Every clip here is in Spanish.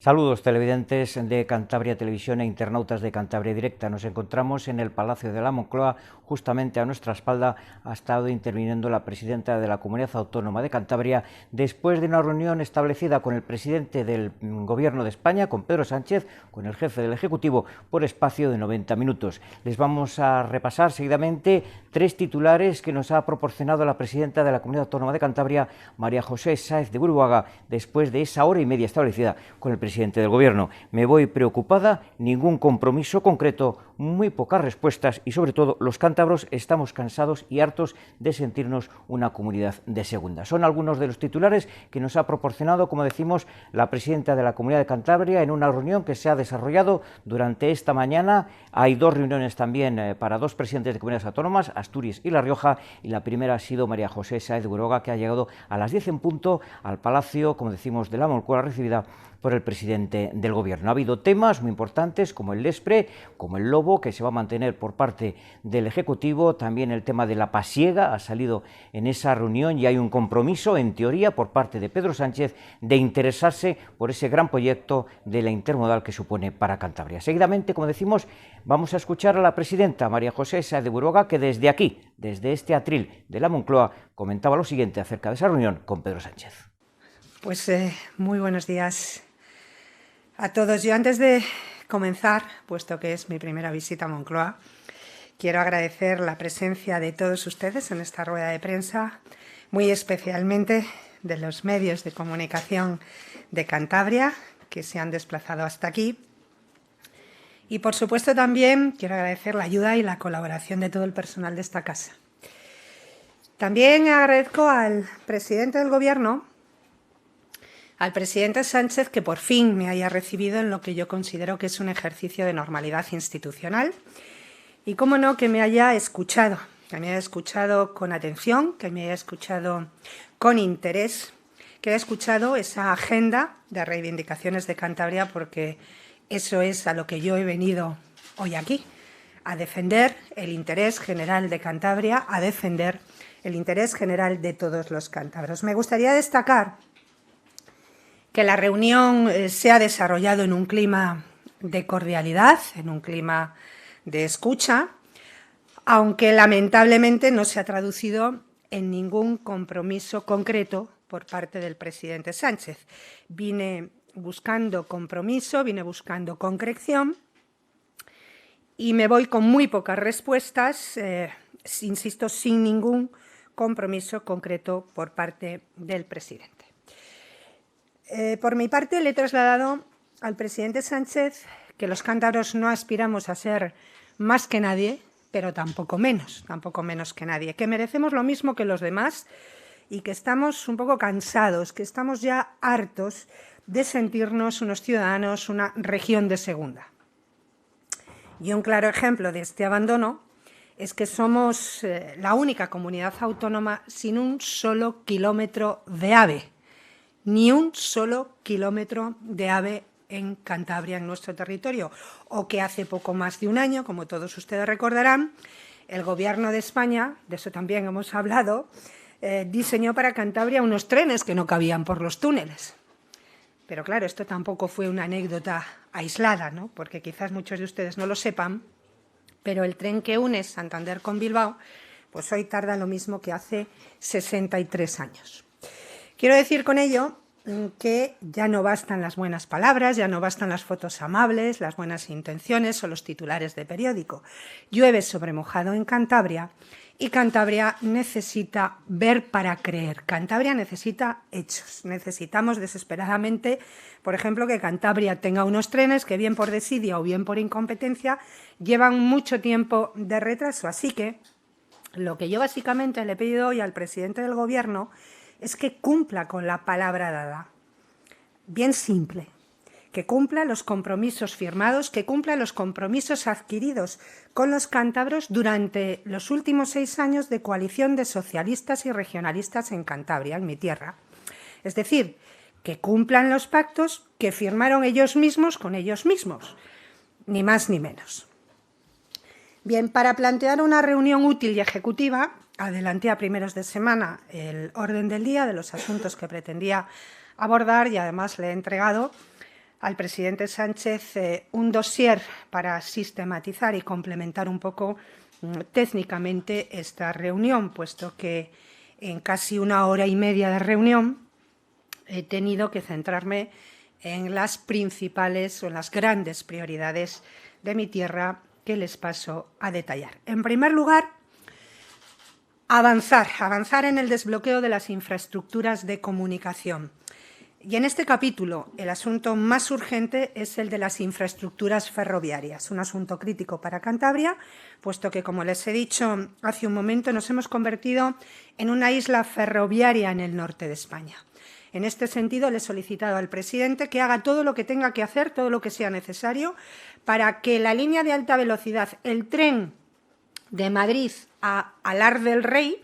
Saludos televidentes de Cantabria Televisión e internautas de Cantabria Directa. Nos encontramos en el Palacio de la Moncloa. Justamente a nuestra espalda ha estado interviniendo la presidenta de la Comunidad Autónoma de Cantabria después de una reunión establecida con el presidente del Gobierno de España, con Pedro Sánchez, con el jefe del Ejecutivo, por espacio de 90 minutos. Les vamos a repasar seguidamente tres titulares que nos ha proporcionado la presidenta de la Comunidad Autónoma de Cantabria, María José Sáez de Buruaga, después de esa hora y media establecida con el presidente del Gobierno. Me voy preocupada, ningún compromiso concreto, muy pocas respuestas y sobre todo los cántabros estamos cansados y hartos de sentirnos una comunidad de segunda. Son algunos de los titulares que nos ha proporcionado, como decimos, la presidenta de la Comunidad de Cantabria en una reunión que se ha desarrollado durante esta mañana. Hay dos reuniones también para dos presidentes de comunidades autónomas, Asturias y La Rioja, y la primera ha sido María José Sáez de Buruaga, que ha llegado a las 10 en punto al Palacio, como decimos, de la Moncloa, recibida por el presidente del Gobierno. Ha habido temas muy importantes como el Lespre, como el lobo, que se va a mantener por parte del Ejecutivo. También el tema de la pasiega ha salido en esa reunión y hay un compromiso, en teoría, por parte de Pedro Sánchez de interesarse por ese gran proyecto de la intermodal que supone para Cantabria. Seguidamente, como decimos, vamos a escuchar a la presidenta María José Sáez de Buruaga, que desde aquí, desde este atril de la Moncloa, comentaba lo siguiente acerca de esa reunión con Pedro Sánchez. Pues muy buenos días a todos. Yo, antes de comenzar, puesto que es mi primera visita a Moncloa, quiero agradecer la presencia de todos ustedes en esta rueda de prensa, muy especialmente de los medios de comunicación de Cantabria que se han desplazado hasta aquí. Y, por supuesto, también quiero agradecer la ayuda y la colaboración de todo el personal de esta casa. También agradezco al presidente del Gobierno, al presidente Sánchez, que por fin me haya recibido en lo que yo considero que es un ejercicio de normalidad institucional y, cómo no, que me haya escuchado con atención, que me haya escuchado con interés, que haya escuchado esa agenda de reivindicaciones de Cantabria, porque eso es a lo que yo he venido hoy aquí, a defender el interés general de Cantabria, a defender el interés general de todos los cántabros. Me gustaría destacar que la reunión se ha desarrollado en un clima de cordialidad, en un clima de escucha, aunque lamentablemente no se ha traducido en ningún compromiso concreto por parte del presidente Sánchez. Vine buscando compromiso, vine buscando concreción y me voy con muy pocas respuestas, insisto, sin ningún compromiso concreto por parte del presidente. Por mi parte, le he trasladado al presidente Sánchez que los cántabros no aspiramos a ser más que nadie, pero tampoco menos que nadie, que merecemos lo mismo que los demás y que estamos un poco cansados, que estamos ya hartos de sentirnos unos ciudadanos, una región de segunda. Y un claro ejemplo de este abandono es que somos la única comunidad autónoma sin un solo kilómetro de AVE. Ni un solo kilómetro de AVE en Cantabria, en nuestro territorio, o que hace poco más de un año, como todos ustedes recordarán, el Gobierno de España, de eso también hemos hablado, diseñó para Cantabria unos trenes que no cabían por los túneles. Pero claro, esto tampoco fue una anécdota aislada, ¿no? Porque quizás muchos de ustedes no lo sepan, pero el tren que une Santander con Bilbao, pues hoy tarda lo mismo que hace 63 años. Quiero decir con ello que ya no bastan las buenas palabras, ya no bastan las fotos amables, las buenas intenciones o los titulares de periódico. Llueve sobre mojado en Cantabria y Cantabria necesita ver para creer. Cantabria necesita hechos. Necesitamos desesperadamente, por ejemplo, que Cantabria tenga unos trenes que, bien por desidia o bien por incompetencia, llevan mucho tiempo de retraso. Así que lo que yo básicamente le he pedido hoy al presidente del Gobierno es que cumpla con la palabra dada. Bien simple, que cumpla los compromisos firmados, que cumpla los compromisos adquiridos con los cántabros durante los últimos 6 años de coalición de socialistas y regionalistas en Cantabria, en mi tierra. Es decir, que cumplan los pactos que firmaron ellos mismos con ellos mismos, ni más ni menos. Bien, para plantear una reunión útil y ejecutiva, adelanté a primeros de semana el orden del día de los asuntos que pretendía abordar y además le he entregado al presidente Sánchez un dossier para sistematizar y complementar un poco técnicamente esta reunión, puesto que en casi 1 hora y media de reunión he tenido que centrarme en las principales o en las grandes prioridades de mi tierra que les paso a detallar. En primer lugar, avanzar en el desbloqueo de las infraestructuras de comunicación. Y en este capítulo, el asunto más urgente es el de las infraestructuras ferroviarias, un asunto crítico para Cantabria, puesto que, como les he dicho hace un momento, nos hemos convertido en una isla ferroviaria en el norte de España. En este sentido, le he solicitado al presidente que haga todo lo que tenga que hacer, todo lo que sea necesario, para que la línea de alta velocidad, el tren de Madrid a Alar del Rey,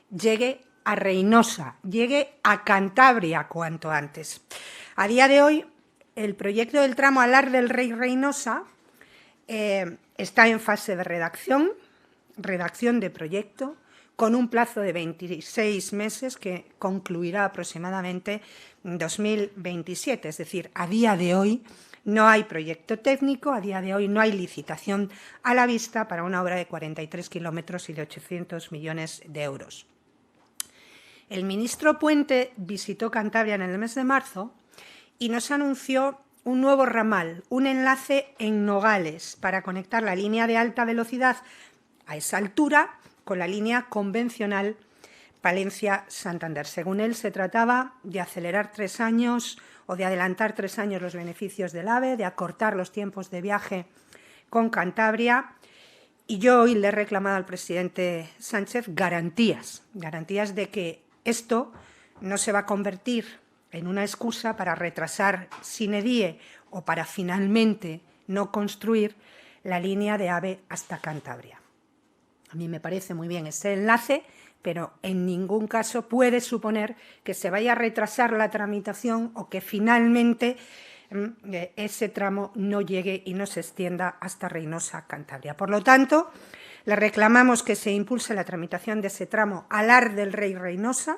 llegue a Reynosa, llegue a Cantabria cuanto antes. A día de hoy, el proyecto del tramo Alar del Rey-Reynosa está en fase de redacción de proyecto, con un plazo de 26 meses que concluirá aproximadamente en 2027. Es decir, a día de hoy no hay proyecto técnico, a día de hoy no hay licitación a la vista para una obra de 43 kilómetros y de 800 millones de euros. El ministro Puente visitó Cantabria en el mes de marzo y nos anunció un nuevo ramal, un enlace en Nogales para conectar la línea de alta velocidad a esa altura con la línea convencional Palencia-Santander. Según él, se trataba de acelerar 3 años o de adelantar 3 años los beneficios del AVE, de acortar los tiempos de viaje con Cantabria. Y yo hoy le he reclamado al presidente Sánchez garantías de que esto no se va a convertir en una excusa para retrasar sine die o para finalmente no construir la línea de AVE hasta Cantabria. A mí me parece muy bien ese enlace, pero en ningún caso puede suponer que se vaya a retrasar la tramitación o que finalmente ese tramo no llegue y no se extienda hasta Reynosa, Cantabria. Por lo tanto, le reclamamos que se impulse la tramitación de ese tramo Alar del Rey-Reynosa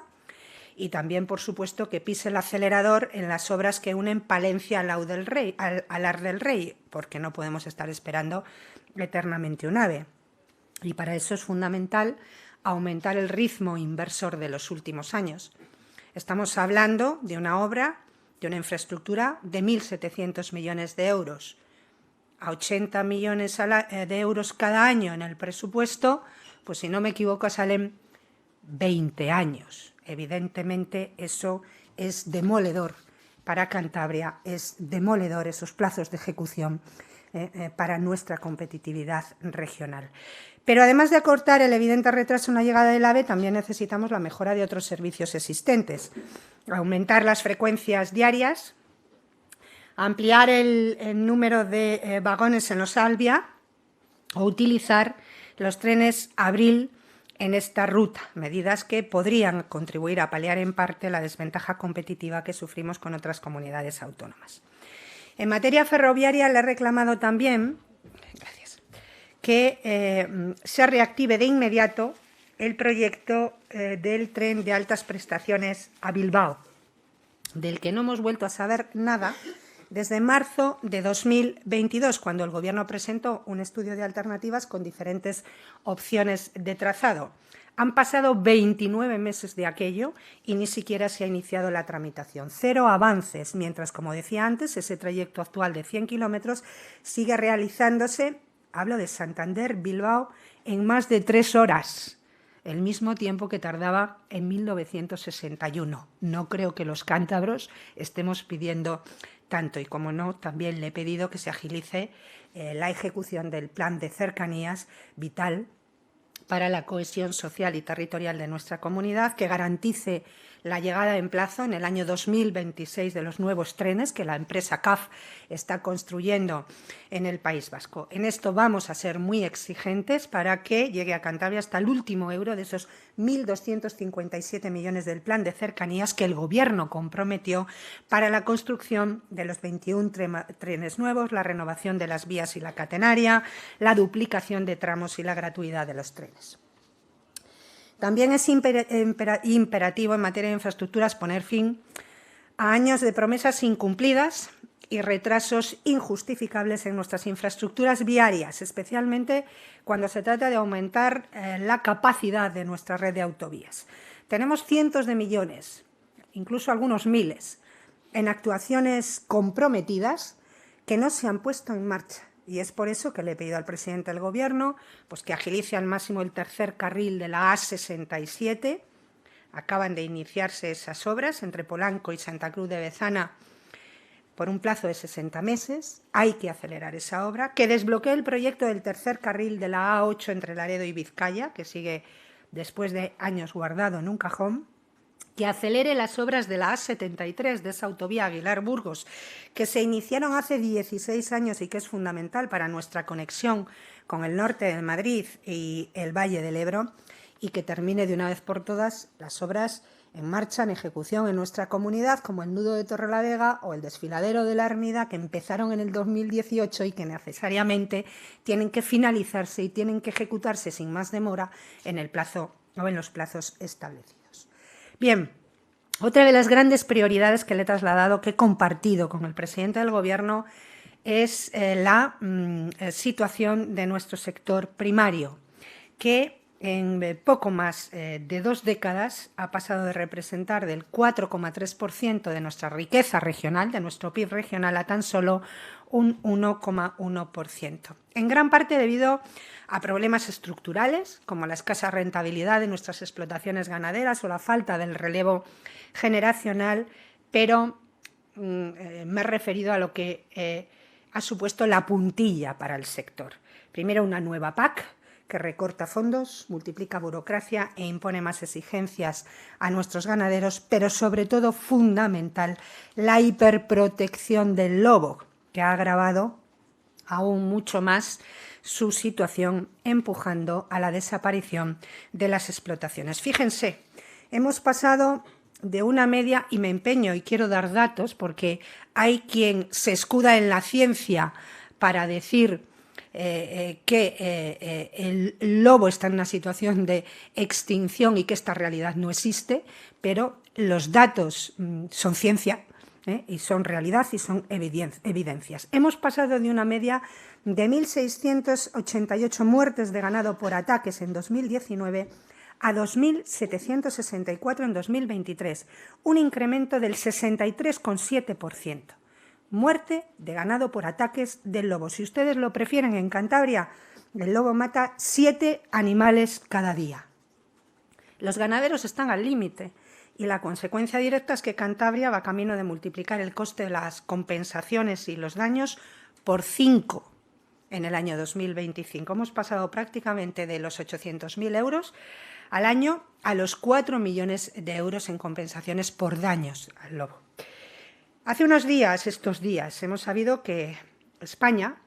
y también, por supuesto, que pise el acelerador en las obras que unen Palencia al Alar del Rey, porque no podemos estar esperando eternamente un AVE. Y para eso es fundamental aumentar el ritmo inversor de los últimos años. Estamos hablando de una obra, de una infraestructura de 1.700 millones de euros. A 80 millones de euros cada año en el presupuesto, pues si no me equivoco salen 20 años. Evidentemente eso es demoledor para Cantabria, es demoledor esos plazos de ejecución para nuestra competitividad regional. Pero además de acortar el evidente retraso en la llegada del AVE, también necesitamos la mejora de otros servicios existentes. Aumentar las frecuencias diarias, ampliar el número de vagones en los Albia o utilizar los trenes Abril en esta ruta, medidas que podrían contribuir a paliar en parte la desventaja competitiva que sufrimos con otras comunidades autónomas. En materia ferroviaria le he reclamado también que se reactive de inmediato el proyecto del tren de altas prestaciones a Bilbao, del que no hemos vuelto a saber nada desde marzo de 2022, cuando el Gobierno presentó un estudio de alternativas con diferentes opciones de trazado. Han pasado 29 meses de aquello y ni siquiera se ha iniciado la tramitación. 0 avances, mientras, como decía antes, ese trayecto actual de 100 kilómetros sigue realizándose, hablo de Santander-Bilbao, en más de 3 horas, el mismo tiempo que tardaba en 1961. No creo que los cántabros estemos pidiendo tanto y, como no, también le he pedido que se agilice la ejecución del plan de cercanías vital para la cohesión social y territorial de nuestra comunidad, que garantice la llegada en plazo en el año 2026 de los nuevos trenes que la empresa CAF está construyendo en el País Vasco. En esto vamos a ser muy exigentes para que llegue a Cantabria hasta el último euro de esos 1.257 millones del plan de cercanías que el Gobierno comprometió para la construcción de los 21 trenes nuevos, la renovación de las vías y la catenaria, la duplicación de tramos y la gratuidad de los trenes. También es imperativo en materia de infraestructuras poner fin a años de promesas incumplidas y retrasos injustificables en nuestras infraestructuras viarias, especialmente cuando se trata de aumentar la capacidad de nuestra red de autovías. Tenemos cientos de millones, incluso algunos miles, en actuaciones comprometidas que no se han puesto en marcha. Y es por eso que le he pedido al presidente del Gobierno pues, que agilice al máximo el tercer carril de la A67. Acaban de iniciarse esas obras entre Polanco y Santa Cruz de Bezana por un plazo de 60 meses. Hay que acelerar esa obra. Que desbloquee el proyecto del tercer carril de la A8 entre Laredo y Vizcaya, que sigue después de años guardado en un cajón. Que acelere las obras de la A73, de esa autovía Aguilar-Burgos, que se iniciaron hace 16 años y que es fundamental para nuestra conexión con el norte de Madrid y el Valle del Ebro, y que termine de una vez por todas las obras en marcha, en ejecución en nuestra comunidad, como el nudo de Torrelavega o el desfiladero de la Ermida, que empezaron en el 2018 y que necesariamente tienen que finalizarse y tienen que ejecutarse sin más demora en el plazo o en los plazos establecidos. Bien, otra de las grandes prioridades que le he trasladado, que he compartido con el presidente del Gobierno, es la situación de nuestro sector primario, que en poco más de 2 décadas ha pasado de representar del 4,3% de nuestra riqueza regional, de nuestro PIB regional, a tan solo un 1,1%. En gran parte debido a problemas estructurales, como la escasa rentabilidad de nuestras explotaciones ganaderas o la falta del relevo generacional, pero me he referido a lo que ha supuesto la puntilla para el sector. Primero, una nueva PAC, que recorta fondos, multiplica burocracia e impone más exigencias a nuestros ganaderos, pero sobre todo, fundamental, la hiperprotección del lobo, que ha agravado aún mucho más su situación, empujando a la desaparición de las explotaciones. Fíjense, hemos pasado de una media, y me empeño y quiero dar datos, porque hay quien se escuda en la ciencia para decir que el lobo está en una situación de extinción y que esta realidad no existe, pero los datos son ciencia y son realidad y son evidencias. Hemos pasado de una media de 1.688 muertes de ganado por ataques en 2019 a 2.764 en 2023, un incremento del 63,7%. Muerte de ganado por ataques del lobo. Si ustedes lo prefieren, en Cantabria el lobo mata 7 animales cada día. Los ganaderos están al límite y la consecuencia directa es que Cantabria va camino de multiplicar el coste de las compensaciones y los daños por 5 en el año 2025. Hemos pasado prácticamente de los 800.000 euros al año a los 4 millones de euros en compensaciones por daños al lobo. Hace unos días, estos días, hemos sabido que España,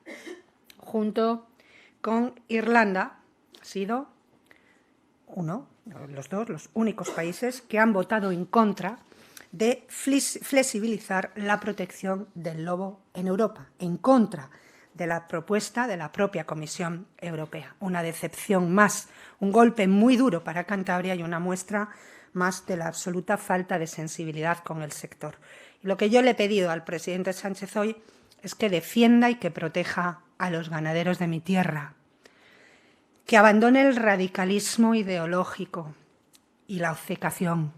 junto con Irlanda, ha sido los únicos países que han votado en contra de flexibilizar la protección del lobo en Europa, en contra de la propuesta de la propia Comisión Europea. Una decepción más, un golpe muy duro para Cantabria y una muestra más de la absoluta falta de sensibilidad con el sector. Y lo que yo le he pedido al presidente Sánchez hoy es que defienda y que proteja a los ganaderos de mi tierra, que abandone el radicalismo ideológico y la obcecación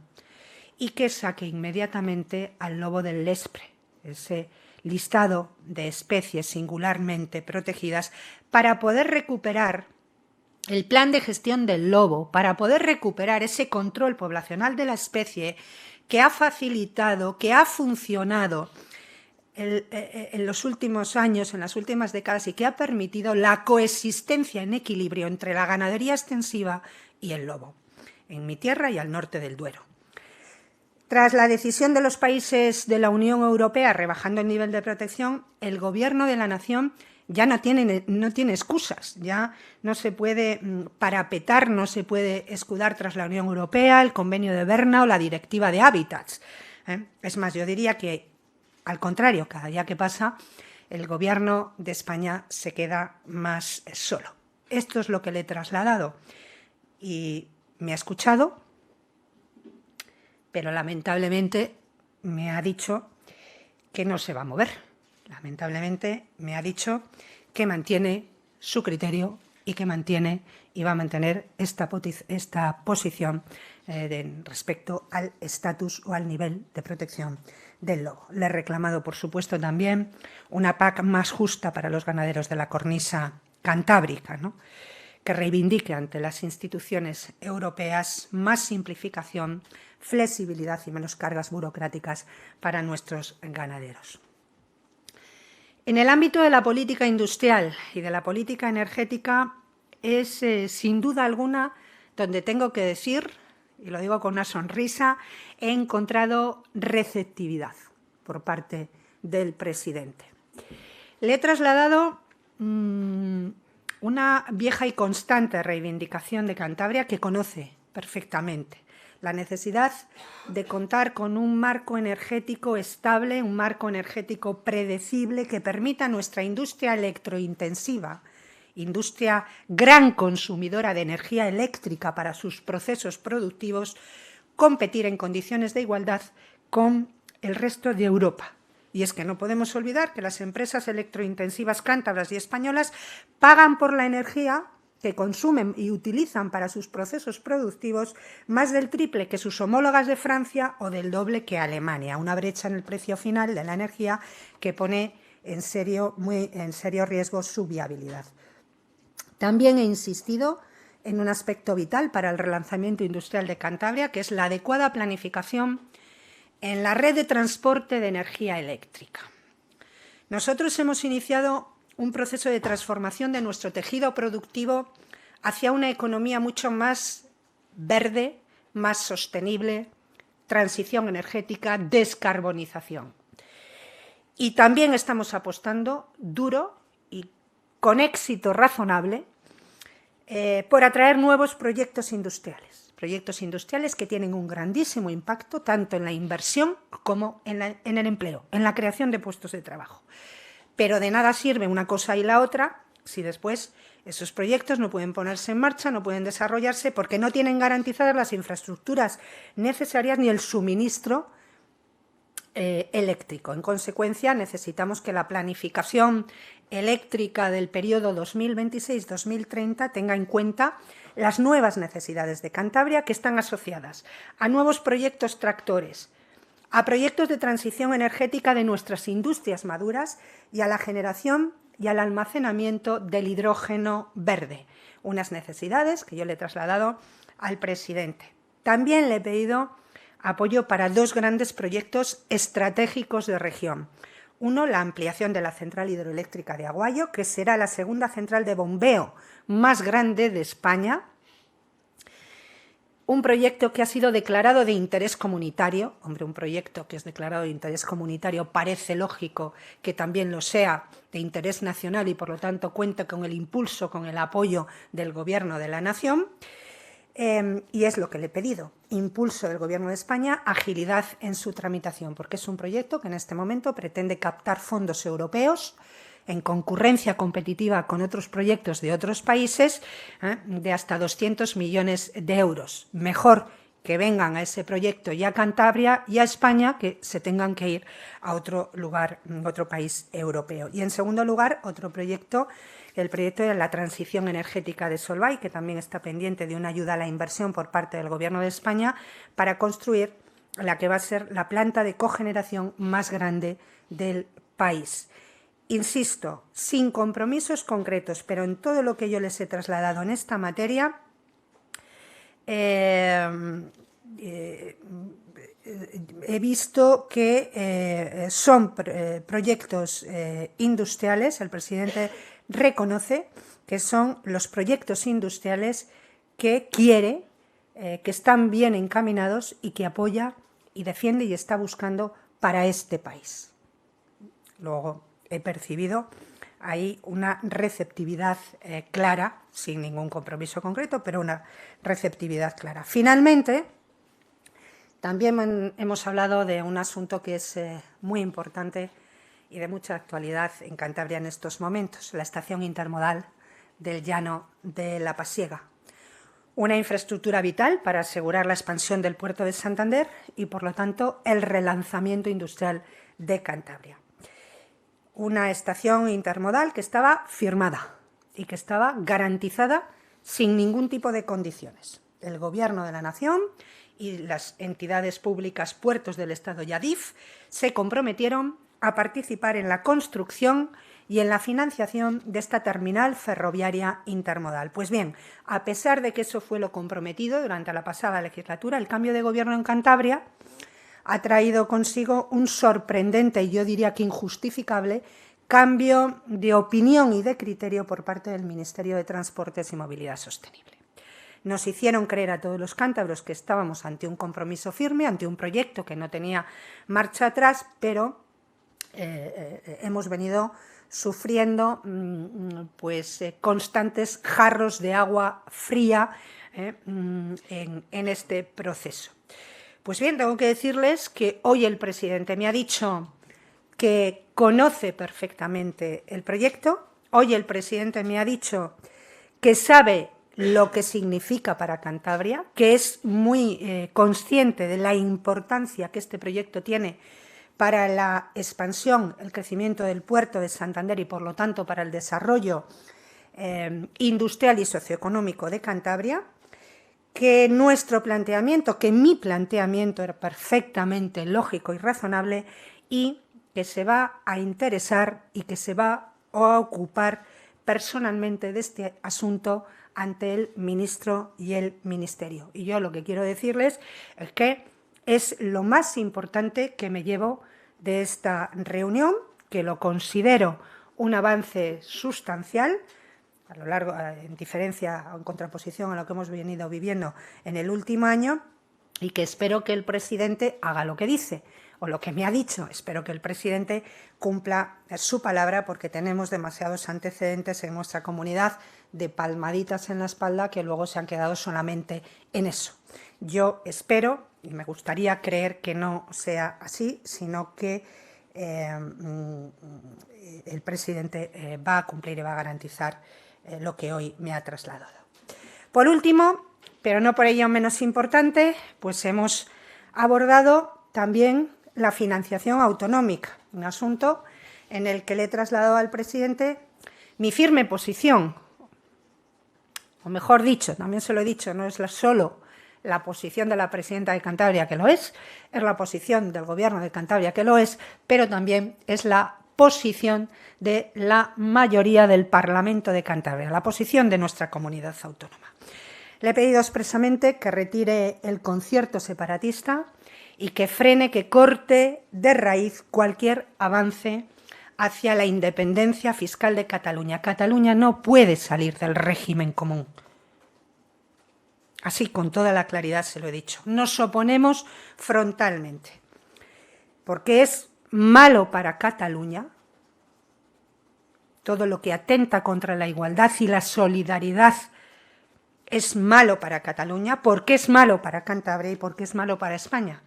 y que saque inmediatamente al lobo del Lespre, ese listado de especies singularmente protegidas, para poder recuperar el plan de gestión del lobo, para poder recuperar ese control poblacional de la especie que ha facilitado, que ha funcionado en los últimos años, en las últimas décadas, y que ha permitido la coexistencia en equilibrio entre la ganadería extensiva y el lobo, en mi tierra y al norte del Duero. Tras la decisión de los países de la Unión Europea rebajando el nivel de protección, el Gobierno de la Nación ya no tiene excusas, ya no se puede parapetar, no se puede escudar tras la Unión Europea, el Convenio de Berna o la Directiva de Hábitats. Es más, yo diría que, al contrario, cada día que pasa, el Gobierno de España se queda más solo. Esto es lo que le he trasladado y me ha escuchado, pero lamentablemente me ha dicho que no se va a mover, lamentablemente, me ha dicho que mantiene su criterio y que mantiene y va a mantener esta posición respecto al estatus o al nivel de protección del lobo. Le he reclamado, por supuesto, también una PAC más justa para los ganaderos de la cornisa cantábrica, ¿no?, que reivindique ante las instituciones europeas más simplificación, flexibilidad y menos cargas burocráticas para nuestros ganaderos. En el ámbito de la política industrial y de la política energética es, sin duda alguna, donde tengo que decir, y lo digo con una sonrisa, he encontrado receptividad por parte del presidente. Le he trasladado una vieja y constante reivindicación de Cantabria que conoce perfectamente: la necesidad de contar con un marco energético estable, un marco energético predecible que permita a nuestra industria electrointensiva, industria gran consumidora de energía eléctrica para sus procesos productivos, competir en condiciones de igualdad con el resto de Europa. Y es que no podemos olvidar que las empresas electrointensivas cántabras y españolas pagan por la energía que consumen y utilizan para sus procesos productivos más del triple que sus homólogas de Francia o del doble que Alemania, una brecha en el precio final de la energía que pone muy en serio riesgo su viabilidad. También he insistido en un aspecto vital para el relanzamiento industrial de Cantabria, que es la adecuada planificación en la red de transporte de energía eléctrica. Nosotros hemos iniciado un proceso de transformación de nuestro tejido productivo hacia una economía mucho más verde, más sostenible, transición energética, descarbonización. Y también estamos apostando duro y con éxito razonable por atraer nuevos proyectos industriales que tienen un grandísimo impacto tanto en la inversión como en el empleo, en la creación de puestos de trabajo. Pero de nada sirve una cosa y la otra si después esos proyectos no pueden ponerse en marcha, no pueden desarrollarse porque no tienen garantizadas las infraestructuras necesarias ni el suministro eléctrico. En consecuencia, necesitamos que la planificación eléctrica del periodo 2026-2030 tenga en cuenta las nuevas necesidades de Cantabria que están asociadas a nuevos proyectos tractores, a proyectos de transición energética de nuestras industrias maduras y a la generación y al almacenamiento del hidrógeno verde, unas necesidades que yo le he trasladado al presidente. También le he pedido apoyo para dos grandes proyectos estratégicos de región. Uno, la ampliación de la central hidroeléctrica de Aguayo, que será la segunda central de bombeo más grande de España. Un proyecto que ha sido declarado de interés comunitario. Hombre, un proyecto que es declarado de interés comunitario parece lógico que también lo sea de interés nacional y, por lo tanto, cuenta con el impulso, con el apoyo del Gobierno de la Nación. Y es lo que le he pedido: impulso del Gobierno de España, agilidad en su tramitación, porque es un proyecto que en este momento pretende captar fondos europeos en concurrencia competitiva con otros proyectos de otros países de hasta 200 millones de euros. Mejor que vengan a ese proyecto y a Cantabria y a España que se tengan que ir a otro lugar, otro país europeo. Y en segundo lugar, otro proyecto, el proyecto de la transición energética de Solvay, que también está pendiente de una ayuda a la inversión por parte del Gobierno de España para construir la que va a ser la planta de cogeneración más grande del país. Insisto, sin compromisos concretos, pero en todo lo que yo les he trasladado en esta materia, he visto que son proyectos industriales. El presidente reconoce que son los proyectos industriales que quiere, que están bien encaminados y que apoya y defiende y está buscando para este país. Luego he percibido ahí una receptividad clara, sin ningún compromiso concreto, pero una receptividad clara. Finalmente, también hemos hablado de un asunto que es muy importante y de mucha actualidad en Cantabria en estos momentos: la estación intermodal del Llano de la Pasiega. Una infraestructura vital para asegurar la expansión del puerto de Santander y, por lo tanto, el relanzamiento industrial de Cantabria. una estación intermodal que estaba firmada y que estaba garantizada sin ningún tipo de condiciones. El Gobierno de la Nación y las entidades públicas Puertos del Estado y Adif se comprometieron a participar en la construcción y en la financiación de esta terminal ferroviaria intermodal. Pues bien, a pesar de que eso fue lo comprometido durante la pasada legislatura, el cambio de gobierno en Cantabria ha traído consigo un sorprendente, y yo diría que injustificable, cambio de opinión y de criterio por parte del Ministerio de Transportes y Movilidad Sostenible. Nos hicieron creer a todos los cántabros que estábamos ante un compromiso firme, ante un proyecto que no tenía marcha atrás, pero hemos venido sufriendo constantes jarros de agua fría en este proceso. Pues bien, tengo que decirles que hoy el presidente me ha dicho que conoce perfectamente el proyecto. Hoy el presidente me ha dicho que sabe lo que significa para Cantabria, que es muy consciente de la importancia que este proyecto tiene para la expansión, el crecimiento del puerto de Santander y, por lo tanto, para el desarrollo industrial y socioeconómico de Cantabria, que nuestro planteamiento, que mi planteamiento era perfectamente lógico y razonable y que se va a interesar y que se va a ocupar personalmente de este asunto ante el ministro y el ministerio. Y yo lo que quiero decirles es que es lo más importante que me llevo de esta reunión, que lo considero un avance sustancial, a lo largo, en diferencia o en contraposición a lo que hemos venido viviendo en el último año, y que espero que el presidente haga lo que dice, o lo que me ha dicho. Espero que el presidente cumpla su palabra, porque tenemos demasiados antecedentes en nuestra comunidad de palmaditas en la espalda que luego se han quedado solamente en eso. Yo espero, y me gustaría creer que no sea así, sino que el presidente va a cumplir y va a garantizar lo que hoy me ha trasladado. Por último, pero no por ello menos importante, pues hemos abordado también la financiación autonómica, un asunto en el que le he trasladado al presidente mi firme posición, o mejor dicho, también se lo he dicho, no es solo la posición de la presidenta de Cantabria, que lo es la posición del Gobierno de Cantabria, que lo es, pero también es la posición de la mayoría del Parlamento de Cantabria, la posición de nuestra comunidad autónoma. Le he pedido expresamente que retire el concierto separatista y que frene, que corte de raíz cualquier avance hacia la independencia fiscal de Cataluña. Cataluña no puede salir del régimen común. Así, con toda la claridad se lo he dicho. Nos oponemos frontalmente, porque es malo para Cataluña todo lo que atenta contra la igualdad y la solidaridad. Es malo para Cataluña, porque es malo para Cantabria y porque es malo para España.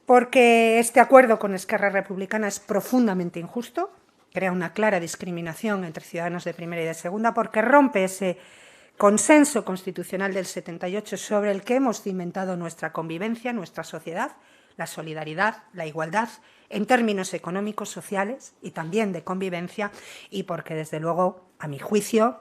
Porque este acuerdo con Esquerra Republicana es profundamente injusto, crea una clara discriminación entre ciudadanos de primera y de segunda, porque rompe ese consenso constitucional del 78 sobre el que hemos cimentado nuestra convivencia, nuestra sociedad, la solidaridad, la igualdad, en términos económicos, sociales y también de convivencia, y porque, desde luego, a mi juicio,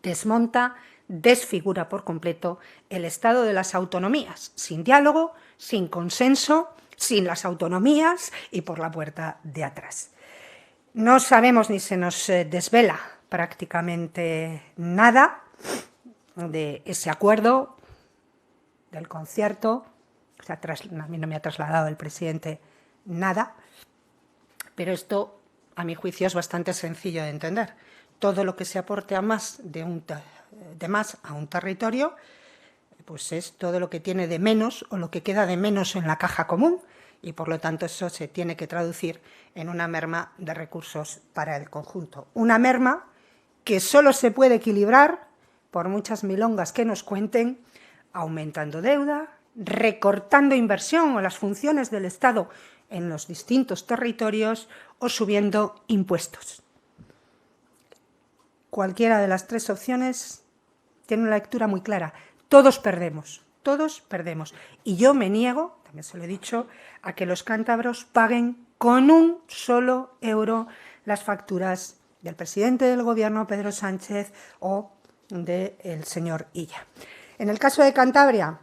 desmonta, desfigura por completo el estado de las autonomías, sin diálogo, sin consenso, sin las autonomías y por la puerta de atrás. No sabemos ni se nos desvela prácticamente nada de ese acuerdo, del concierto. A mí no me ha trasladado el presidente nada, pero esto, a mi juicio, es bastante sencillo de entender. Todo lo que se aporte a más a un territorio, pues es todo lo que tiene de menos o lo que queda de menos en la caja común, y por lo tanto eso se tiene que traducir en una merma de recursos para el conjunto. Una merma que solo se puede equilibrar, por muchas milongas que nos cuenten, aumentando deuda, recortando inversión o las funciones del Estado en los distintos territorios o subiendo impuestos. Cualquiera de las tres opciones tiene una lectura muy clara. Todos perdemos, todos perdemos. Y yo me niego, también se lo he dicho, a que los cántabros paguen con un solo euro las facturas del presidente del Gobierno, Pedro Sánchez, o del señor Illa. En el caso de Cantabria,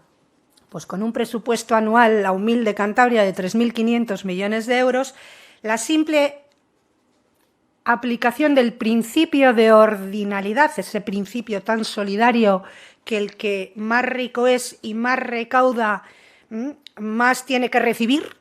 pues con un presupuesto anual, la humilde Cantabria, de 3.500 millones de euros, la simple aplicación del principio de ordinalidad, ese principio tan solidario que el que más rico es y más recauda, más tiene que recibir,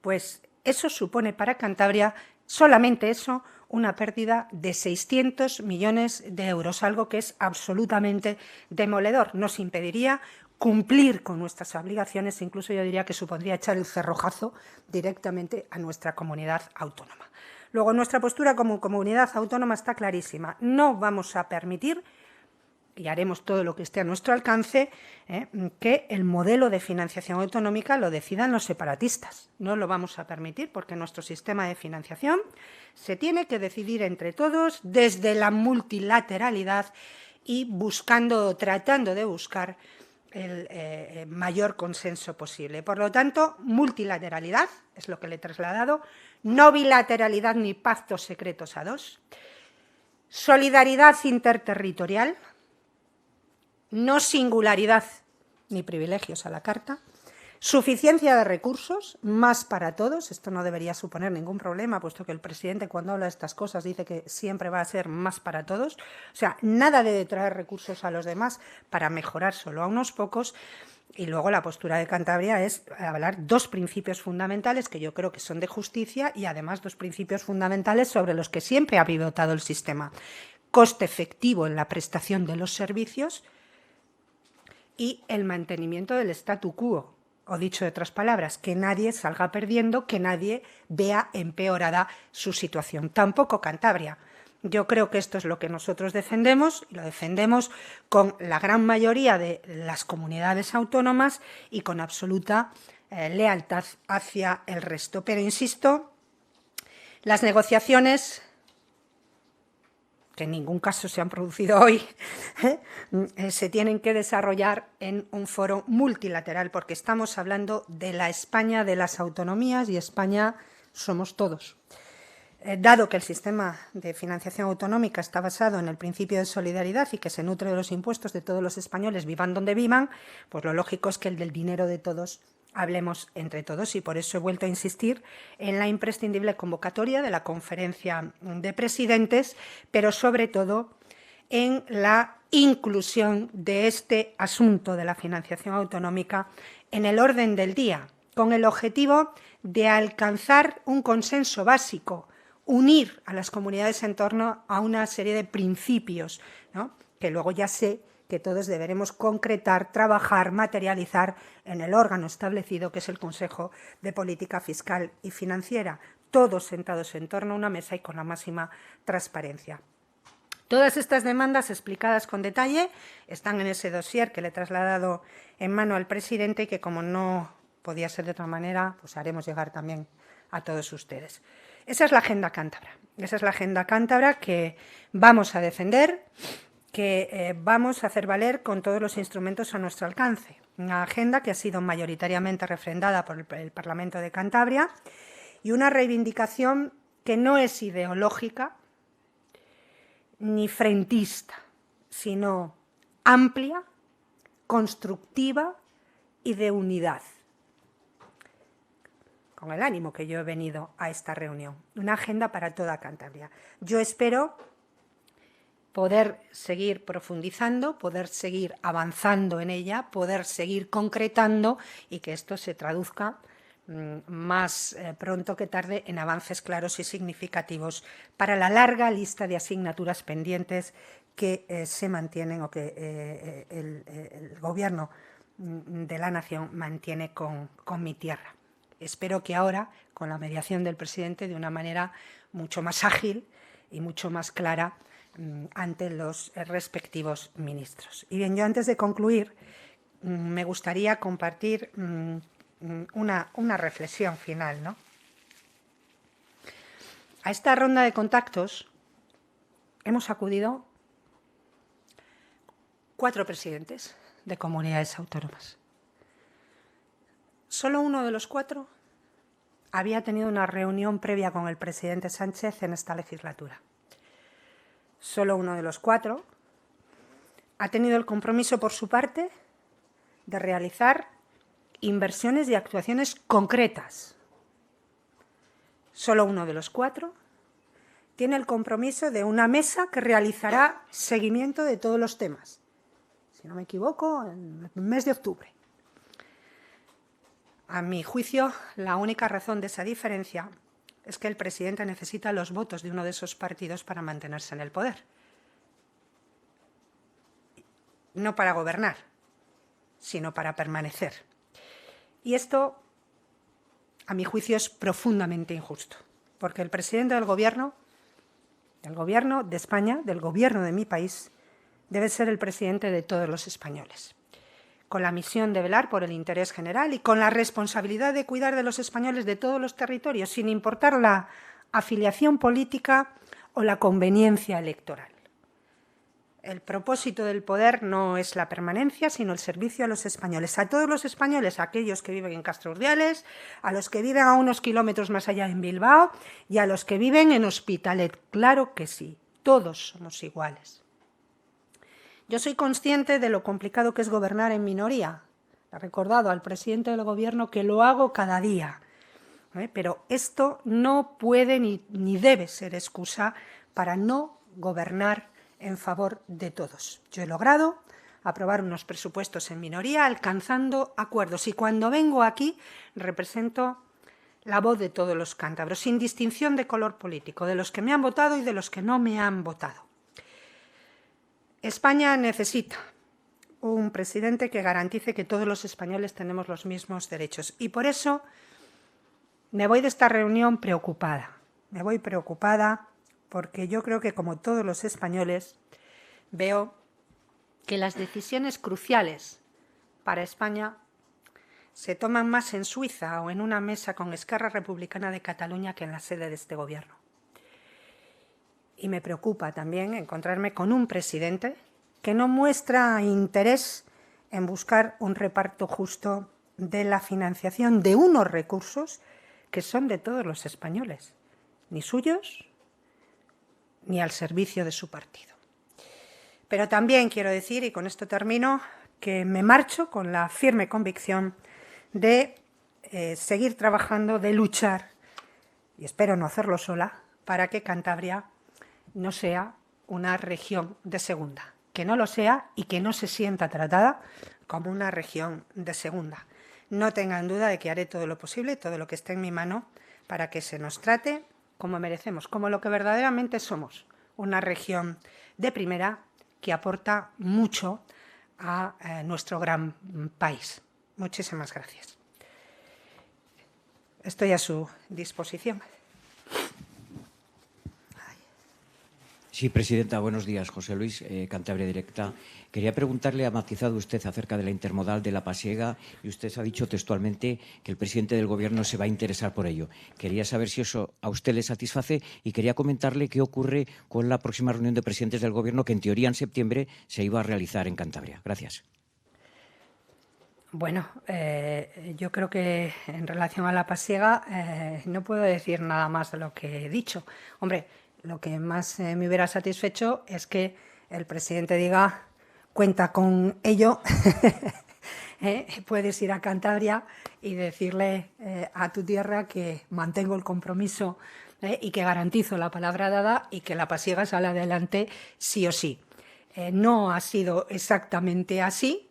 pues eso supone para Cantabria, solamente eso, una pérdida de 600 millones de euros, algo que es absolutamente demoledor. Nos impediría cumplir con nuestras obligaciones, incluso yo diría que supondría echar el cerrojazo directamente a nuestra comunidad autónoma. Luego, nuestra postura como comunidad autónoma está clarísima. No vamos a permitir, y haremos todo lo que esté a nuestro alcance, que el modelo de financiación autonómica lo decidan los separatistas. No lo vamos a permitir porque nuestro sistema de financiación se tiene que decidir entre todos desde la multilateralidad y tratando de buscar el mayor consenso posible. Por lo tanto, multilateralidad es lo que le he trasladado, no bilateralidad ni pactos secretos a dos, solidaridad interterritorial, no singularidad ni privilegios a la carta, suficiencia de recursos, más para todos. Esto no debería suponer ningún problema, puesto que el presidente, cuando habla de estas cosas, dice que siempre va a ser más para todos. O sea, nada de traer recursos a los demás para mejorar solo a unos pocos. Y luego la postura de Cantabria es hablar dos principios fundamentales que yo creo que son de justicia y además dos principios fundamentales sobre los que siempre ha pivotado el sistema. Coste efectivo en la prestación de los servicios y el mantenimiento del statu quo, o dicho de otras palabras, que nadie salga perdiendo, que nadie vea empeorada su situación. Tampoco Cantabria. Yo creo que esto es lo que nosotros defendemos, y lo defendemos con la gran mayoría de las comunidades autónomas y con absoluta lealtad hacia el resto. Pero insisto, las negociaciones, que en ningún caso se han producido hoy, se tienen que desarrollar en un foro multilateral, porque estamos hablando de la España de las autonomías y España somos todos. Dado que el sistema de financiación autonómica está basado en el principio de solidaridad y que se nutre de los impuestos de todos los españoles, vivan donde vivan, pues lo lógico es que el del dinero de todos hablemos entre todos, y por eso he vuelto a insistir en la imprescindible convocatoria de la conferencia de presidentes, pero sobre todo en la inclusión de este asunto de la financiación autonómica en el orden del día, con el objetivo de alcanzar un consenso básico, unir a las comunidades en torno a una serie de principios, ¿no?, que luego ya sé que todos deberemos concretar, trabajar, materializar en el órgano establecido, que es el Consejo de Política Fiscal y Financiera, todos sentados en torno a una mesa y con la máxima transparencia. Todas estas demandas, explicadas con detalle, están en ese dossier que le he trasladado en mano al presidente y que, como no podía ser de otra manera, pues haremos llegar también a todos ustedes. Esa es la agenda cántabra. Esa es la agenda cántabra que vamos a defender, que vamos a hacer valer con todos los instrumentos a nuestro alcance. Una agenda que ha sido mayoritariamente refrendada por el Parlamento de Cantabria y una reivindicación que no es ideológica ni frentista, sino amplia, constructiva y de unidad, con el ánimo que yo he venido a esta reunión. Una agenda para toda Cantabria. Yo espero poder seguir profundizando, poder seguir avanzando en ella, poder seguir concretando y que esto se traduzca más pronto que tarde en avances claros y significativos para la larga lista de asignaturas pendientes que se mantienen o que el Gobierno de la Nación mantiene con mi tierra. Espero que ahora, con la mediación del presidente, de una manera mucho más ágil y mucho más clara ante los respectivos ministros. Y bien, yo antes de concluir me gustaría compartir una reflexión final, ¿no? A esta ronda de contactos hemos acudido 4 presidentes de comunidades autónomas. Solo uno de los 4 había tenido una reunión previa con el presidente Sánchez en esta legislatura. Solo uno de los 4 ha tenido el compromiso por su parte de realizar inversiones y actuaciones concretas. Solo uno de los 4 tiene el compromiso de una mesa que realizará seguimiento de todos los temas, si no me equivoco, en el mes de octubre. A mi juicio, la única razón de esa diferencia es que el presidente necesita los votos de uno de esos partidos para mantenerse en el poder. No para gobernar, sino para permanecer. Y esto, a mi juicio, es profundamente injusto, porque el presidente del Gobierno de España, del Gobierno de mi país, debe ser el presidente de todos los españoles, con la misión de velar por el interés general y con la responsabilidad de cuidar de los españoles de todos los territorios, sin importar la afiliación política o la conveniencia electoral. El propósito del poder no es la permanencia, sino el servicio a los españoles, a todos los españoles, a aquellos que viven en Castro Urdiales, a los que viven a unos kilómetros más allá en Bilbao y a los que viven en Hospitalet. Claro que sí, todos somos iguales. Yo soy consciente de lo complicado que es gobernar en minoría. He recordado al presidente del Gobierno que lo hago cada día, pero esto no puede ni debe ser excusa para no gobernar en favor de todos. Yo he logrado aprobar unos presupuestos en minoría, alcanzando acuerdos, y cuando vengo aquí represento la voz de todos los cántabros, sin distinción de color político, de los que me han votado y de los que no me han votado. España necesita un presidente que garantice que todos los españoles tenemos los mismos derechos, y por eso me voy de esta reunión preocupada. Me voy preocupada porque yo creo que, como todos los españoles, veo que las decisiones cruciales para España se toman más en Suiza o en una mesa con Esquerra Republicana de Cataluña que en la sede de este Gobierno. Y me preocupa también encontrarme con un presidente que no muestra interés en buscar un reparto justo de la financiación de unos recursos que son de todos los españoles, ni suyos ni al servicio de su partido. Pero también quiero decir, y con esto termino, que me marcho con la firme convicción de seguir trabajando, de luchar, y espero no hacerlo sola, para que Cantabria no sea una región de segunda, que no lo sea y que no se sienta tratada como una región de segunda. No tengan duda de que haré todo lo posible, todo lo que esté en mi mano, para que se nos trate como merecemos, como lo que verdaderamente somos, una región de primera que aporta mucho a nuestro gran país. Muchísimas gracias. Estoy a su disposición. Sí, presidenta, buenos días. José Luis, Cantabria Directa. Quería preguntarle, ha matizado usted acerca de la intermodal de La Pasiega y usted ha dicho textualmente que el presidente del Gobierno se va a interesar por ello. Quería saber si eso a usted le satisface y quería comentarle qué ocurre con la próxima reunión de presidentes del Gobierno que en teoría en septiembre se iba a realizar en Cantabria. Gracias. Bueno, yo creo que en relación a La Pasiega no puedo decir nada más de lo que he dicho. Hombre, lo que más me hubiera satisfecho es que el presidente diga, cuenta con ello, puedes ir a Cantabria y decirle a tu tierra que mantengo el compromiso y que garantizo la palabra dada y que La Pasiega sale adelante sí o sí. No ha sido exactamente así,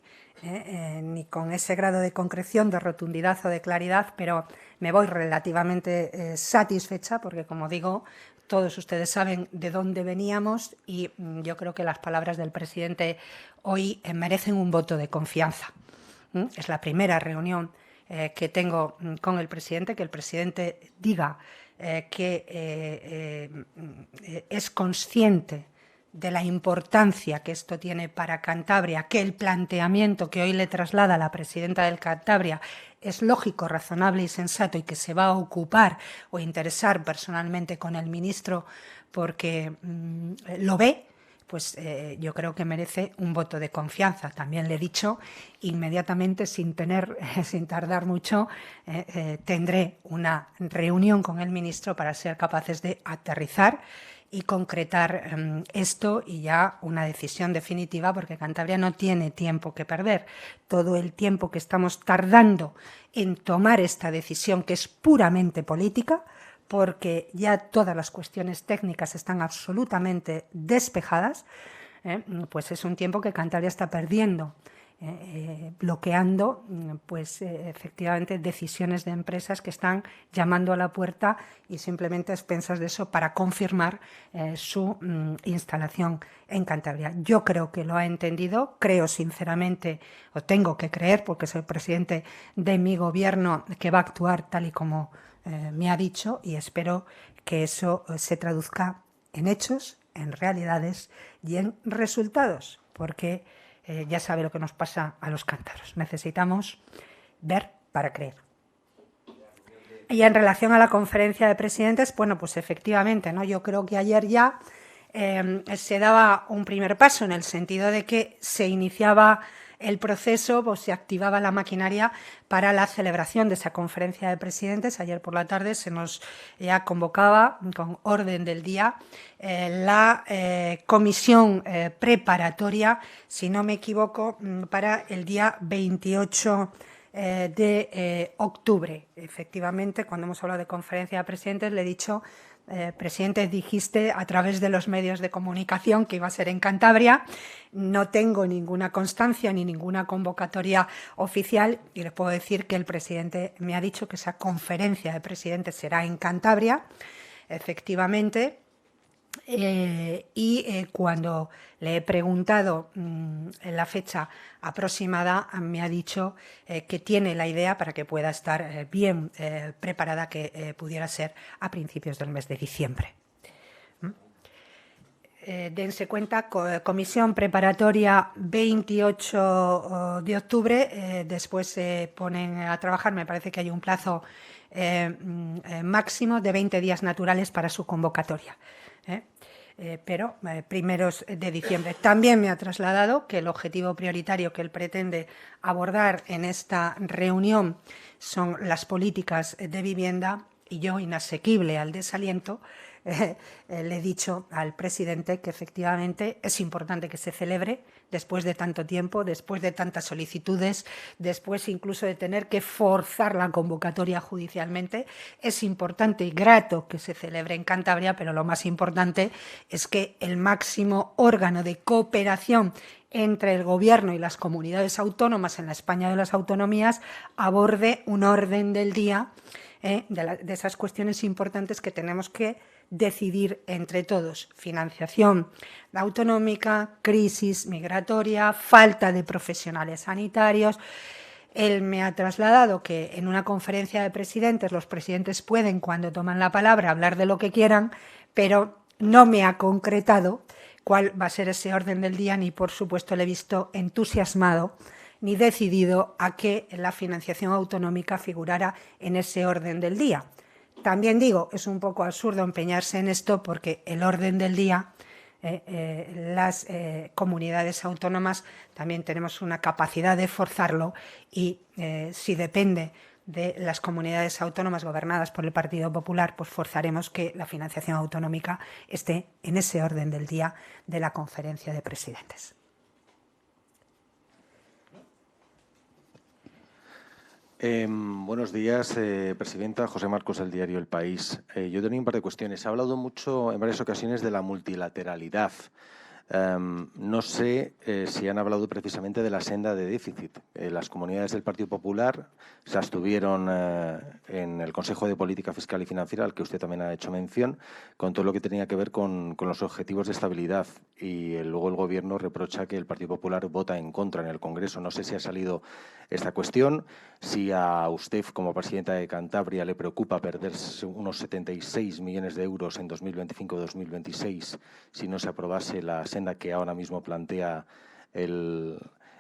ni con ese grado de concreción, de rotundidad o de claridad, pero me voy relativamente satisfecha porque, como digo, todos ustedes saben de dónde veníamos y yo creo que las palabras del presidente hoy merecen un voto de confianza. Es la primera reunión que tengo con el presidente, que el presidente diga que es consciente de la importancia que esto tiene para Cantabria, que el planteamiento que hoy le traslada la presidenta del Cantabria es lógico, razonable y sensato y que se va a ocupar o interesar personalmente con el ministro porque lo ve, pues yo creo que merece un voto de confianza. También le he dicho inmediatamente, sin tardar mucho, tendré una reunión con el ministro para ser capaces de aterrizar y concretar esto y ya una decisión definitiva, porque Cantabria no tiene tiempo que perder. Todo el tiempo que estamos tardando en tomar esta decisión, que es puramente política, porque ya todas las cuestiones técnicas están absolutamente despejadas, pues es un tiempo que Cantabria está perdiendo, bloqueando pues efectivamente decisiones de empresas que están llamando a la puerta y simplemente a expensas de eso para confirmar su instalación en Cantabria. Yo creo que lo ha entendido, creo sinceramente, o tengo que creer, porque soy presidente de mi gobierno, que va a actuar tal y como me ha dicho, y espero que eso se traduzca en hechos, en realidades y en resultados, porque ya sabe lo que nos pasa a los cántabros. Necesitamos ver para creer. Y en relación a la conferencia de presidentes, bueno, pues efectivamente, ¿no? Yo creo que ayer ya se daba un primer paso en el sentido de que se iniciaba el proceso, pues se activaba la maquinaria para la celebración de esa conferencia de presidentes. Ayer por la tarde se nos ya convocaba con orden del día la comisión preparatoria, si no me equivoco, para el día 28 de octubre. Efectivamente, cuando hemos hablado de conferencia de presidentes, le he dicho, presidente, dijiste a través de los medios de comunicación que iba a ser en Cantabria. No tengo ninguna constancia ni ninguna convocatoria oficial y le puedo decir que el presidente me ha dicho que esa conferencia de presidentes será en Cantabria, efectivamente. Cuando le he preguntado la fecha aproximada, me ha dicho que tiene la idea para que pueda estar bien preparada, que pudiera ser a principios del mes de diciembre. Dense cuenta, comisión preparatoria 28 de octubre, después se ponen a trabajar, me parece que hay un plazo máximo de 20 días naturales para su convocatoria. Pero primeros de diciembre. También me ha trasladado que el objetivo prioritario que él pretende abordar en esta reunión son las políticas de vivienda, y yo, inasequible al desaliento, le he dicho al presidente que efectivamente es importante que se celebre después de tanto tiempo, después de tantas solicitudes, después incluso de tener que forzar la convocatoria judicialmente. Es importante y grato que se celebre en Cantabria, pero lo más importante es que el máximo órgano de cooperación entre el Gobierno y las comunidades autónomas en la España de las autonomías aborde un orden del día de esas cuestiones importantes que tenemos que decidir entre todos: financiación autonómica, crisis migratoria, falta de profesionales sanitarios. Él me ha trasladado que en una conferencia de presidentes los presidentes pueden, cuando toman la palabra, hablar de lo que quieran, pero no me ha concretado cuál va a ser ese orden del día, ni por supuesto le he visto entusiasmado ni decidido a que la financiación autonómica figurara en ese orden del día. También digo, es un poco absurdo empeñarse en esto, porque el orden del día, las comunidades autónomas también tenemos una capacidad de forzarlo, y si depende de las comunidades autónomas gobernadas por el Partido Popular, pues forzaremos que la financiación autonómica esté en ese orden del día de la conferencia de presidentes. Buenos días, presidenta. José Marcos, del diario El País. Yo tenía un par de cuestiones. Se ha hablado mucho en varias ocasiones de la multilateralidad. No sé si han hablado precisamente de la senda de déficit. Las comunidades del Partido Popular se abstuvieron en el Consejo de Política Fiscal y Financiera, al que usted también ha hecho mención, con todo lo que tenía que ver con los objetivos de estabilidad. Y luego el Gobierno reprocha que el Partido Popular vota en contra en el Congreso. No sé si ha salido esta cuestión, si a usted, como presidenta de Cantabria, le preocupa perder unos 76 millones de euros en 2025-2026 si no se aprobase la senda que ahora mismo plantea el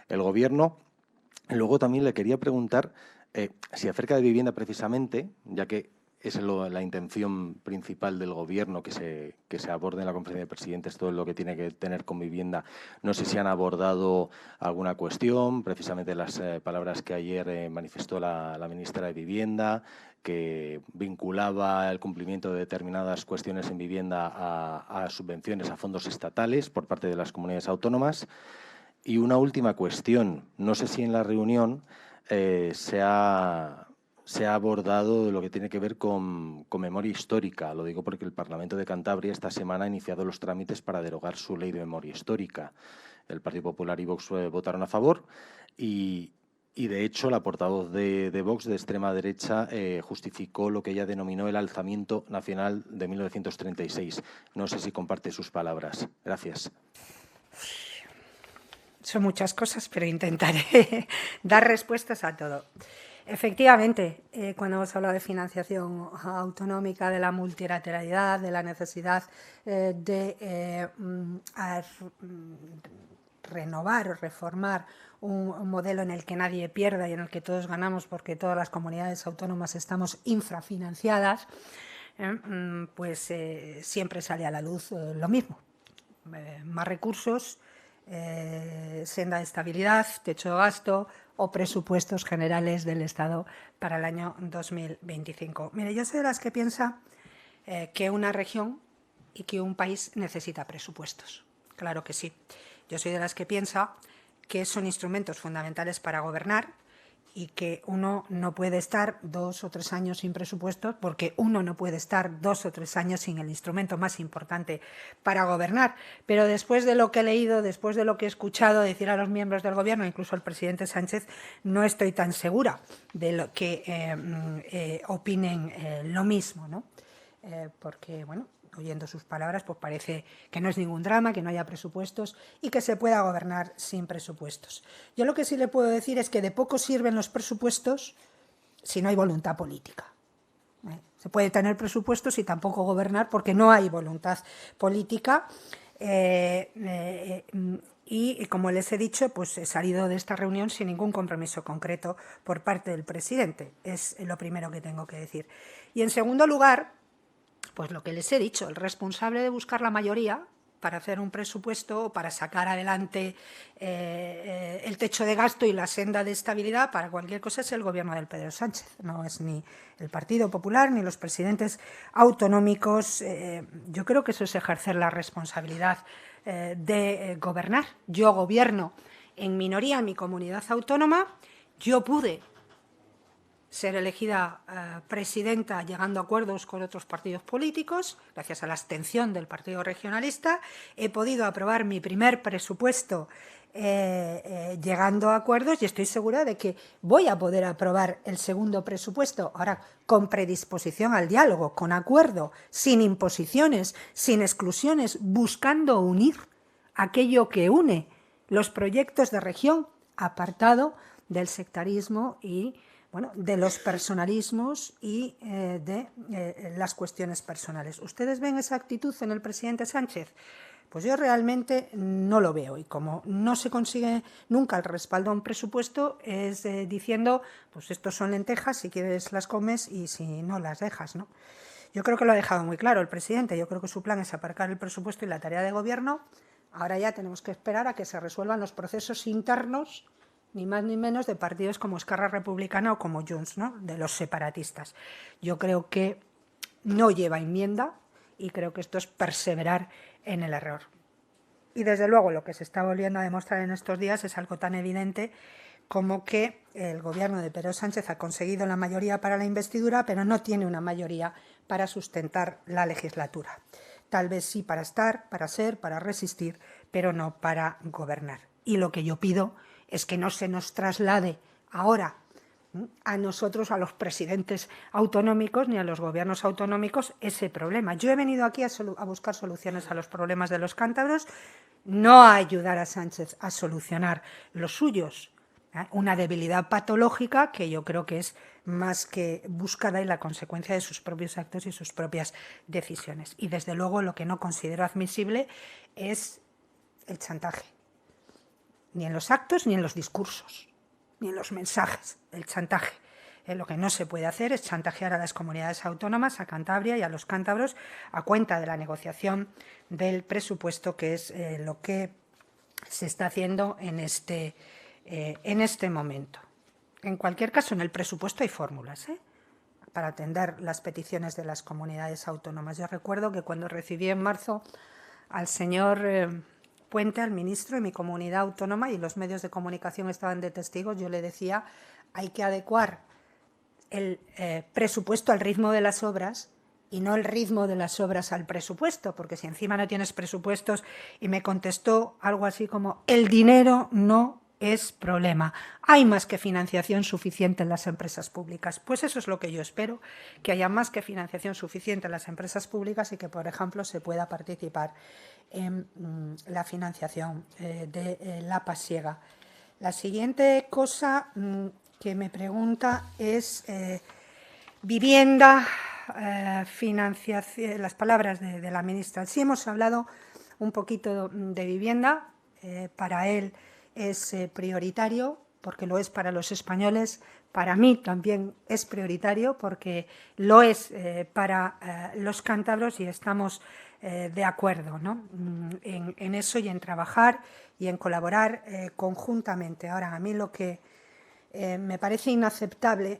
Gobierno. Luego también le quería preguntar si acerca de vivienda precisamente, ya que es la intención principal del Gobierno que se aborde en la conferencia de presidentes todo lo que tiene que tener con vivienda. No sé si han abordado alguna cuestión, precisamente las palabras que ayer manifestó la ministra de Vivienda, que vinculaba el cumplimiento de determinadas cuestiones en vivienda a subvenciones, a fondos estatales por parte de las comunidades autónomas. Y una última cuestión. No sé si en la reunión se ha abordado lo que tiene que ver con memoria histórica. Lo digo porque el Parlamento de Cantabria esta semana ha iniciado los trámites para derogar su ley de memoria histórica. El Partido Popular y Vox votaron a favor y de hecho la portavoz de Vox, de extrema derecha, justificó lo que ella denominó el alzamiento nacional de 1936. No sé si comparte sus palabras. Gracias. Son muchas cosas, pero intentaré dar respuestas a todo. Efectivamente, cuando hemos hablado de financiación autonómica, de la multilateralidad, de la necesidad de renovar o reformar un modelo en el que nadie pierda y en el que todos ganamos porque todas las comunidades autónomas estamos infrafinanciadas, pues siempre sale a la luz lo mismo. Más recursos, senda de estabilidad, techo de gasto o presupuestos generales del Estado para el año 2025. Mire, yo soy de las que piensa que una región y que un país necesita presupuestos. Claro que sí. Yo soy de las que piensa que son instrumentos fundamentales para gobernar y que uno no puede estar 2 o 3 años sin presupuestos porque uno no puede estar 2 o 3 años sin el instrumento más importante para gobernar. Pero después de lo que he leído, después de lo que he escuchado decir a los miembros del Gobierno, incluso al presidente Sánchez, no estoy tan segura de lo que opinen lo mismo, ¿no? Porque, bueno, oyendo sus palabras, pues parece que no es ningún drama, que no haya presupuestos y que se pueda gobernar sin presupuestos. Yo lo que sí le puedo decir es que de poco sirven los presupuestos si no hay voluntad política. Se puede tener presupuestos y tampoco gobernar porque no hay voluntad política. Y como les he dicho, pues he salido de esta reunión sin ningún compromiso concreto por parte del presidente. Es lo primero que tengo que decir. Y en segundo lugar, pues lo que les he dicho, el responsable de buscar la mayoría para hacer un presupuesto o para sacar adelante el techo de gasto y la senda de estabilidad para cualquier cosa es el Gobierno del Pedro Sánchez. No es ni el Partido Popular ni los presidentes autonómicos. Yo creo que eso es ejercer la responsabilidad de gobernar. Yo gobierno en minoría en mi comunidad autónoma. Yo pude ser elegida presidenta llegando a acuerdos con otros partidos políticos, gracias a la abstención del Partido Regionalista. He podido aprobar mi primer presupuesto llegando a acuerdos y estoy segura de que voy a poder aprobar el segundo presupuesto, ahora con predisposición al diálogo, con acuerdo, sin imposiciones, sin exclusiones, buscando unir aquello que une los proyectos de región, apartado del sectarismo y de los personalismos y de las cuestiones personales. ¿Ustedes ven esa actitud en el presidente Sánchez? Pues yo realmente no lo veo y como no se consigue nunca el respaldo a un presupuesto es diciendo, pues estos son lentejas, si quieres las comes y si no las dejas, ¿no? Yo creo que lo ha dejado muy claro el presidente. Yo creo que su plan es aparcar el presupuesto y la tarea de gobierno. Ahora ya tenemos que esperar a que se resuelvan los procesos internos, ni más ni menos, de partidos como Esquerra Republicana o como Junts, ¿no? De los separatistas. Yo creo que no lleva enmienda y creo que esto es perseverar en el error. Y desde luego lo que se está volviendo a demostrar en estos días es algo tan evidente como que el gobierno de Pedro Sánchez ha conseguido la mayoría para la investidura, pero no tiene una mayoría para sustentar la legislatura. Tal vez sí para estar, para ser, para resistir, pero no para gobernar. Y lo que yo pido es que no se nos traslade ahora a nosotros, a los presidentes autonómicos ni a los gobiernos autonómicos, ese problema. Yo he venido aquí a buscar soluciones a los problemas de los cántabros, no a ayudar a Sánchez a solucionar los suyos. Una debilidad patológica que yo creo que es más que buscada y la consecuencia de sus propios actos y sus propias decisiones. Y desde luego lo que no considero admisible es el chantaje. Ni en los actos, ni en los discursos, ni en los mensajes, el chantaje. Lo que no se puede hacer es chantajear a las comunidades autónomas, a Cantabria y a los cántabros, a cuenta de la negociación del presupuesto, que es lo que se está haciendo en este momento. En cualquier caso, en el presupuesto hay fórmulas para atender las peticiones de las comunidades autónomas. Yo recuerdo que cuando recibí en marzo al señor Puente, al ministro de mi comunidad autónoma, y los medios de comunicación estaban de testigos, yo le decía, hay que adecuar el presupuesto al ritmo de las obras y no el ritmo de las obras al presupuesto, porque si encima no tienes presupuestos, y me contestó algo así como, el dinero no es problema, hay más que financiación suficiente en las empresas públicas. Pues eso es lo que yo espero, que haya más que financiación suficiente en las empresas públicas y que, por ejemplo, se pueda participar en la financiación de la pasiega. La siguiente cosa que me pregunta es vivienda, financiación, las palabras de la ministra. Sí hemos hablado un poquito de vivienda, para él es prioritario, porque lo es para los españoles, para mí también es prioritario, porque lo es para los cántabros, y estamos de acuerdo, ¿no?, en eso, y en trabajar y en colaborar conjuntamente. Ahora, a mí lo que me parece inaceptable,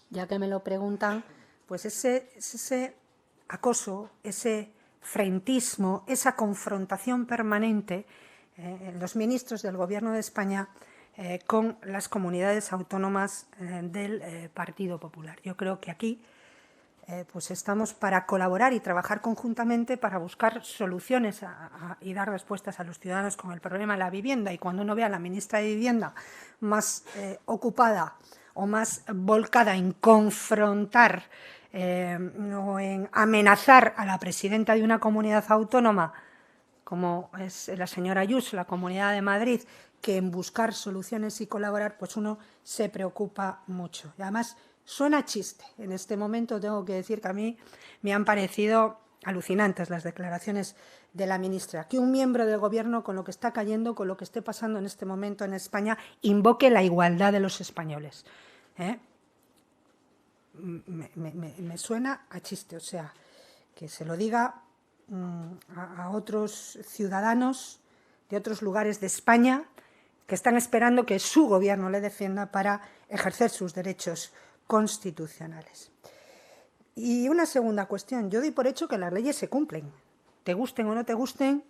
ya que me lo preguntan, pues ese acoso, ese frentismo, esa confrontación permanente los ministros del Gobierno de España con las comunidades autónomas del Partido Popular. Yo creo que aquí pues estamos para colaborar y trabajar conjuntamente para buscar soluciones y dar respuestas a los ciudadanos con el problema de la vivienda. Y cuando uno ve a la ministra de Vivienda más ocupada o más volcada en confrontar o en amenazar a la presidenta de una comunidad autónoma, como es la señora Ayuso, la Comunidad de Madrid, que en buscar soluciones y colaborar, pues uno se preocupa mucho. Y además suena chiste. En este momento tengo que decir que a mí me han parecido alucinantes las declaraciones de la ministra. Que un miembro del Gobierno, con lo que está cayendo, con lo que esté pasando en este momento en España, invoque la igualdad de los españoles. Me suena a chiste. O sea, que se lo diga a otros ciudadanos de otros lugares de España que están esperando que su gobierno le defienda para ejercer sus derechos constitucionales. Y una segunda cuestión, yo doy por hecho que las leyes se cumplen. Te gusten o no te gusten,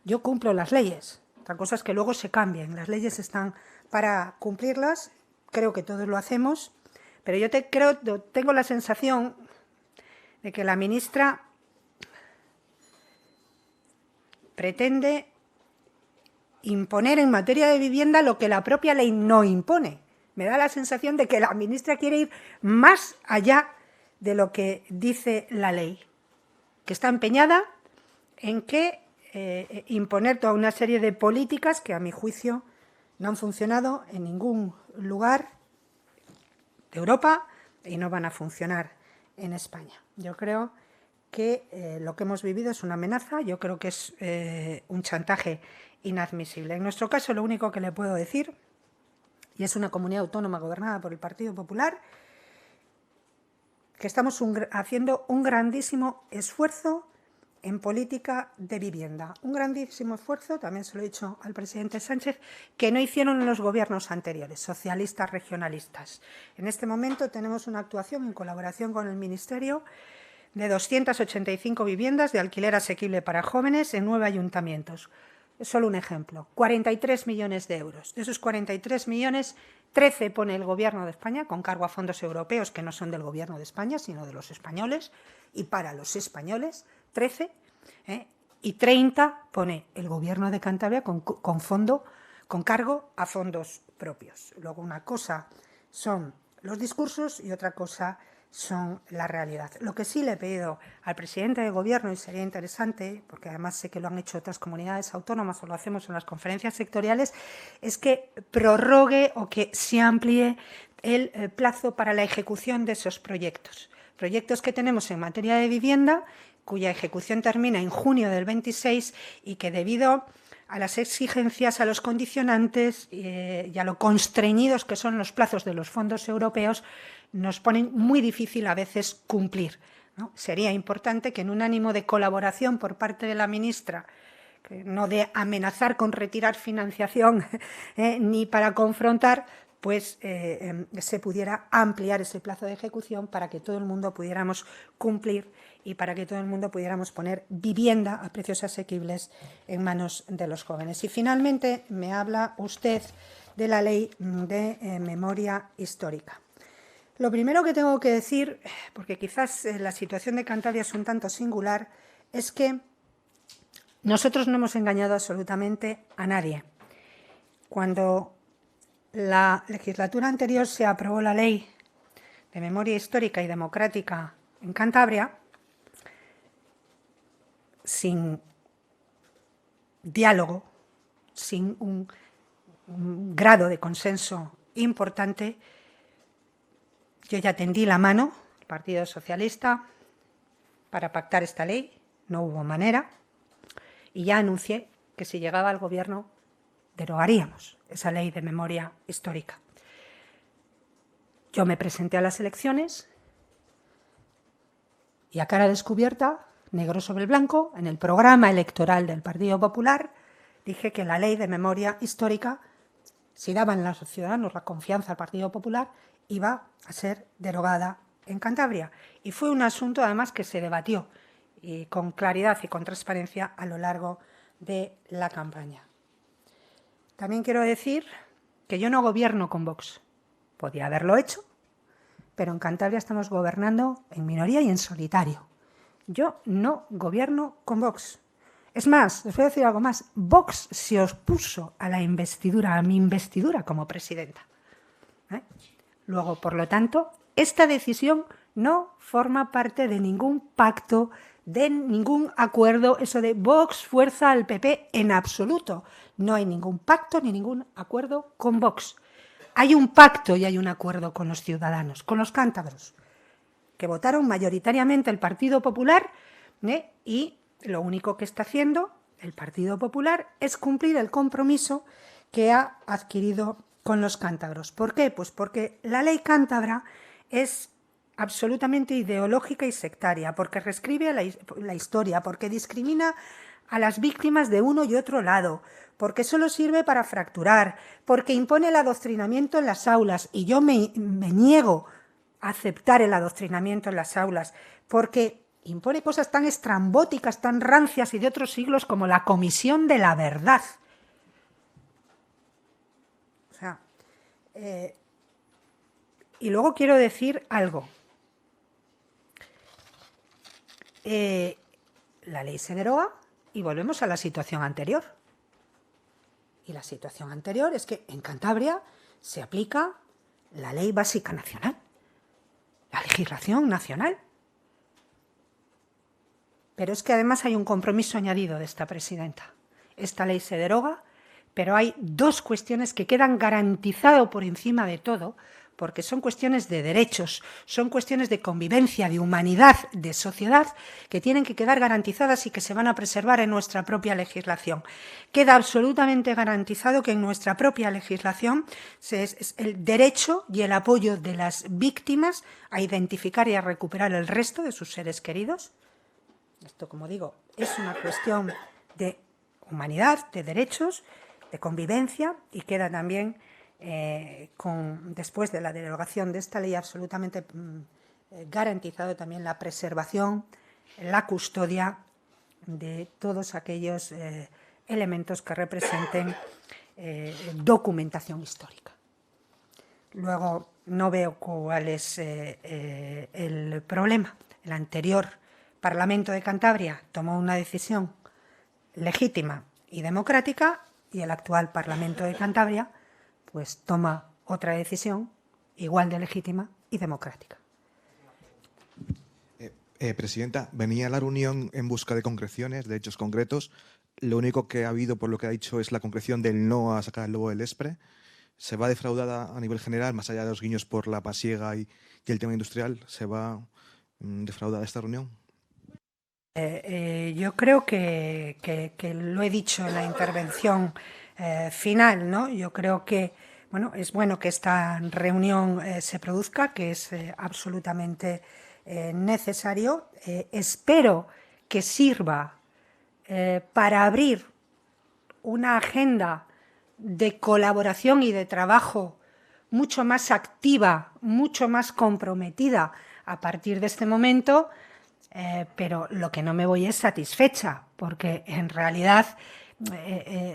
yo cumplo las leyes. Otra cosa es que luego se cambien. Las leyes están para cumplirlas, creo que todos lo hacemos, pero yo tengo la sensación de que la ministra pretende imponer en materia de vivienda lo que la propia ley no impone. Me da la sensación de que la ministra quiere ir más allá de lo que dice la ley, que está empeñada en que imponer toda una serie de políticas que, a mi juicio, no han funcionado en ningún lugar de Europa y no van a funcionar en España. Yo creo que lo que hemos vivido es una amenaza, yo creo que es un chantaje inadmisible. En nuestro caso, lo único que le puedo decir, y es una comunidad autónoma gobernada por el Partido Popular, que estamos haciendo un grandísimo esfuerzo en política de vivienda. Un grandísimo esfuerzo, también se lo he dicho al presidente Sánchez, que no hicieron en los gobiernos anteriores, socialistas, regionalistas. En este momento tenemos una actuación en colaboración con el Ministerio de 285 viviendas de alquiler asequible para jóvenes en 9 ayuntamientos. Es solo un ejemplo. 43 millones de euros. De esos 43 millones, 13 pone el Gobierno de España, con cargo a fondos europeos que no son del Gobierno de España, sino de los españoles, y para los españoles, 13, y 30 pone el Gobierno de Cantabria con cargo a fondos propios. Luego, una cosa son los discursos y otra cosa son la realidad. Lo que sí le he pedido al presidente de Gobierno, y sería interesante, porque además sé que lo han hecho otras comunidades autónomas o lo hacemos en las conferencias sectoriales, es que prorrogue o que se amplíe el plazo para la ejecución de esos proyectos. Proyectos que tenemos en materia de vivienda, cuya ejecución termina en junio del 26 y que, debido a las exigencias, a los condicionantes y a lo constreñidos que son los plazos de los fondos europeos, nos ponen muy difícil a veces cumplir, ¿no? Sería importante que en un ánimo de colaboración por parte de la ministra, no de amenazar con retirar financiación ni para confrontar, pues se pudiera ampliar ese plazo de ejecución para que todo el mundo pudiéramos cumplir y para que todo el mundo pudiéramos poner vivienda a precios asequibles en manos de los jóvenes. Y finalmente me habla usted de la ley de memoria histórica. Lo primero que tengo que decir, porque quizás la situación de Cantabria es un tanto singular, es que nosotros no hemos engañado absolutamente a nadie. Cuando la legislatura anterior se aprobó la ley de memoria histórica y democrática en Cantabria, sin diálogo, sin un grado de consenso importante, yo ya tendí la mano al Partido Socialista para pactar esta ley, no hubo manera, y ya anuncié que si llegaba al gobierno derogaríamos esa ley de memoria histórica. Yo me presenté a las elecciones y a cara descubierta, negro sobre blanco, en el programa electoral del Partido Popular, dije que la ley de memoria histórica, si daban los ciudadanos la confianza al Partido Popular, iba a ser derogada en Cantabria. Y fue un asunto, además, que se debatió y con claridad y con transparencia a lo largo de la campaña. También quiero decir que yo no gobierno con Vox. Podía haberlo hecho, pero en Cantabria estamos gobernando en minoría y en solitario. Yo no gobierno con Vox. Es más, les voy a decir algo más. Vox se opuso a la investidura, a mi investidura como presidenta. Luego, por lo tanto, esta decisión no forma parte de ningún pacto, de ningún acuerdo, eso de Vox fuerza al PP, en absoluto. No hay ningún pacto ni ningún acuerdo con Vox. Hay un pacto y hay un acuerdo con los ciudadanos, con los cántabros, que votaron mayoritariamente el Partido Popular, y lo único que está haciendo el Partido Popular es cumplir el compromiso que ha adquirido con los cántabros. ¿Por qué? Pues porque la ley cántabra es absolutamente ideológica y sectaria, porque reescribe la historia, porque discrimina a las víctimas de uno y otro lado, porque solo sirve para fracturar, porque impone el adoctrinamiento en las aulas, y yo me niego a aceptar el adoctrinamiento en las aulas, porque impone cosas tan estrambóticas, tan rancias y de otros siglos como la Comisión de la Verdad. O sea, y luego quiero decir algo. La ley se deroga y volvemos a la situación anterior. Y la situación anterior es que en Cantabria se aplica la ley básica nacional, la legislación nacional. Pero es que además hay un compromiso añadido de esta presidenta. Esta ley se deroga, pero hay dos cuestiones que quedan garantizadas por encima de todo, porque son cuestiones de derechos, son cuestiones de convivencia, de humanidad, de sociedad, que tienen que quedar garantizadas y que se van a preservar en nuestra propia legislación. Queda absolutamente garantizado que en nuestra propia legislación es el derecho y el apoyo de las víctimas a identificar y a recuperar el resto de sus seres queridos. Esto, como digo, es una cuestión de humanidad, de derechos, de convivencia, y queda también después de la derogación de esta ley absolutamente garantizado también la preservación, la custodia de todos aquellos elementos que representen documentación histórica. Luego, no veo cuál es el problema. El anterior Parlamento de Cantabria tomó una decisión legítima y democrática, y el actual Parlamento de Cantabria pues toma otra decisión igual de legítima y democrática. Presidenta, venía a la reunión en busca de concreciones, de hechos concretos. Lo único que ha habido, por lo que ha dicho, es la concreción del no a sacar el lobo del ESPRE. ¿Se va defraudada a nivel general, más allá de los guiños por la pasiega y el tema industrial? ¿Se va defraudada esta reunión? Yo creo que lo he dicho en la intervención final, ¿no? Yo creo que es bueno que esta reunión se produzca, que es absolutamente necesario. Espero que sirva para abrir una agenda de colaboración y de trabajo mucho más activa, mucho más comprometida a partir de este momento. Pero lo que no me voy es satisfecha, porque en realidad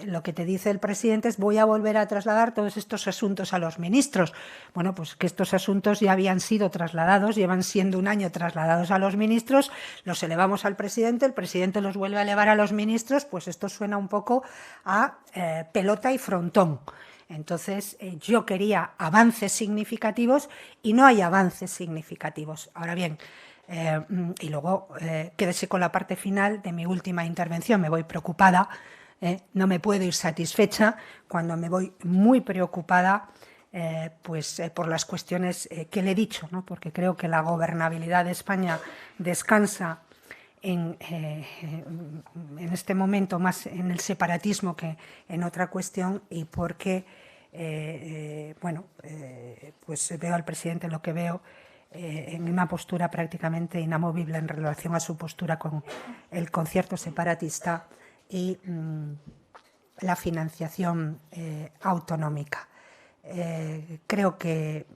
lo que te dice el presidente es voy a volver a trasladar todos estos asuntos a los ministros. Bueno, pues que estos asuntos ya habían sido trasladados, llevan siendo un año trasladados a los ministros, los elevamos al presidente, el presidente los vuelve a elevar a los ministros, pues esto suena un poco a pelota y frontón. Entonces, yo quería avances significativos y no hay avances significativos. Ahora bien, y luego quédese con la parte final de mi última intervención. Me voy preocupada, no me puedo ir satisfecha cuando me voy muy preocupada por las cuestiones que le he dicho, ¿no? Porque creo que la gobernabilidad de España descansa en este momento más en el separatismo que en otra cuestión, y porque pues veo al presidente lo que veo en una postura prácticamente inamovible en relación a su postura con el concierto separatista y la financiación autonómica. Creo que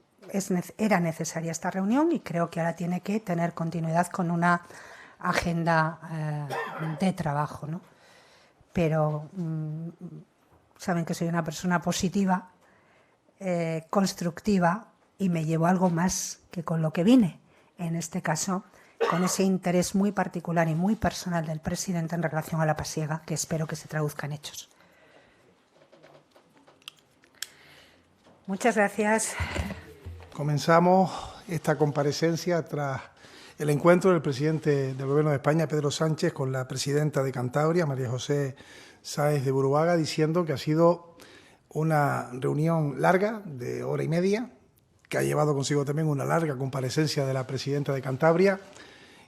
era necesaria esta reunión y creo que ahora tiene que tener continuidad con una agenda de trabajo, ¿no? Pero saben que soy una persona positiva, constructiva, y me llevo algo más que con lo que vine, en este caso con ese interés muy particular y muy personal del presidente en relación a la pasiega, que espero que se traduzca en hechos. Muchas gracias. Comenzamos esta comparecencia tras el encuentro del presidente del Gobierno de España, Pedro Sánchez, con la presidenta de Cantabria, María José Sáez de Buruaga, diciendo que ha sido una reunión larga, de hora y media, que ha llevado consigo también una larga comparecencia de la presidenta de Cantabria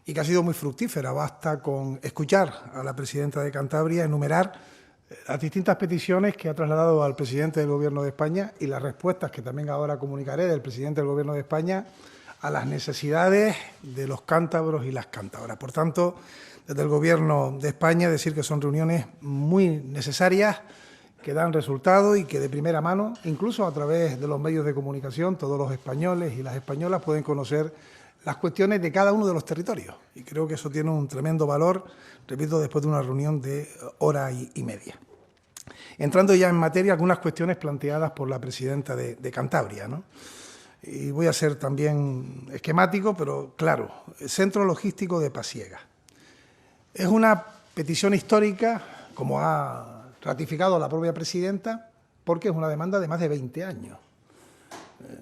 y que ha sido muy fructífera. Basta con escuchar a la presidenta de Cantabria enumerar las distintas peticiones que ha trasladado al presidente del Gobierno de España y las respuestas que también ahora comunicaré del presidente del Gobierno de España a las necesidades de los cántabros y las cántabras. Por tanto, desde el Gobierno de España decir que son reuniones muy necesarias, que dan resultados y que de primera mano, incluso a través de los medios de comunicación, todos los españoles y las españolas pueden conocer las cuestiones de cada uno de los territorios. Y creo que eso tiene un tremendo valor, repito, después de una reunión de hora y media. Entrando ya en materia, algunas cuestiones planteadas por la presidenta de Cantabria, ¿no? Y voy a ser también esquemático, pero claro, el Centro Logístico de Pasiega. Es una petición histórica, como ha ratificado la propia presidenta, porque es una demanda de más de 20 años.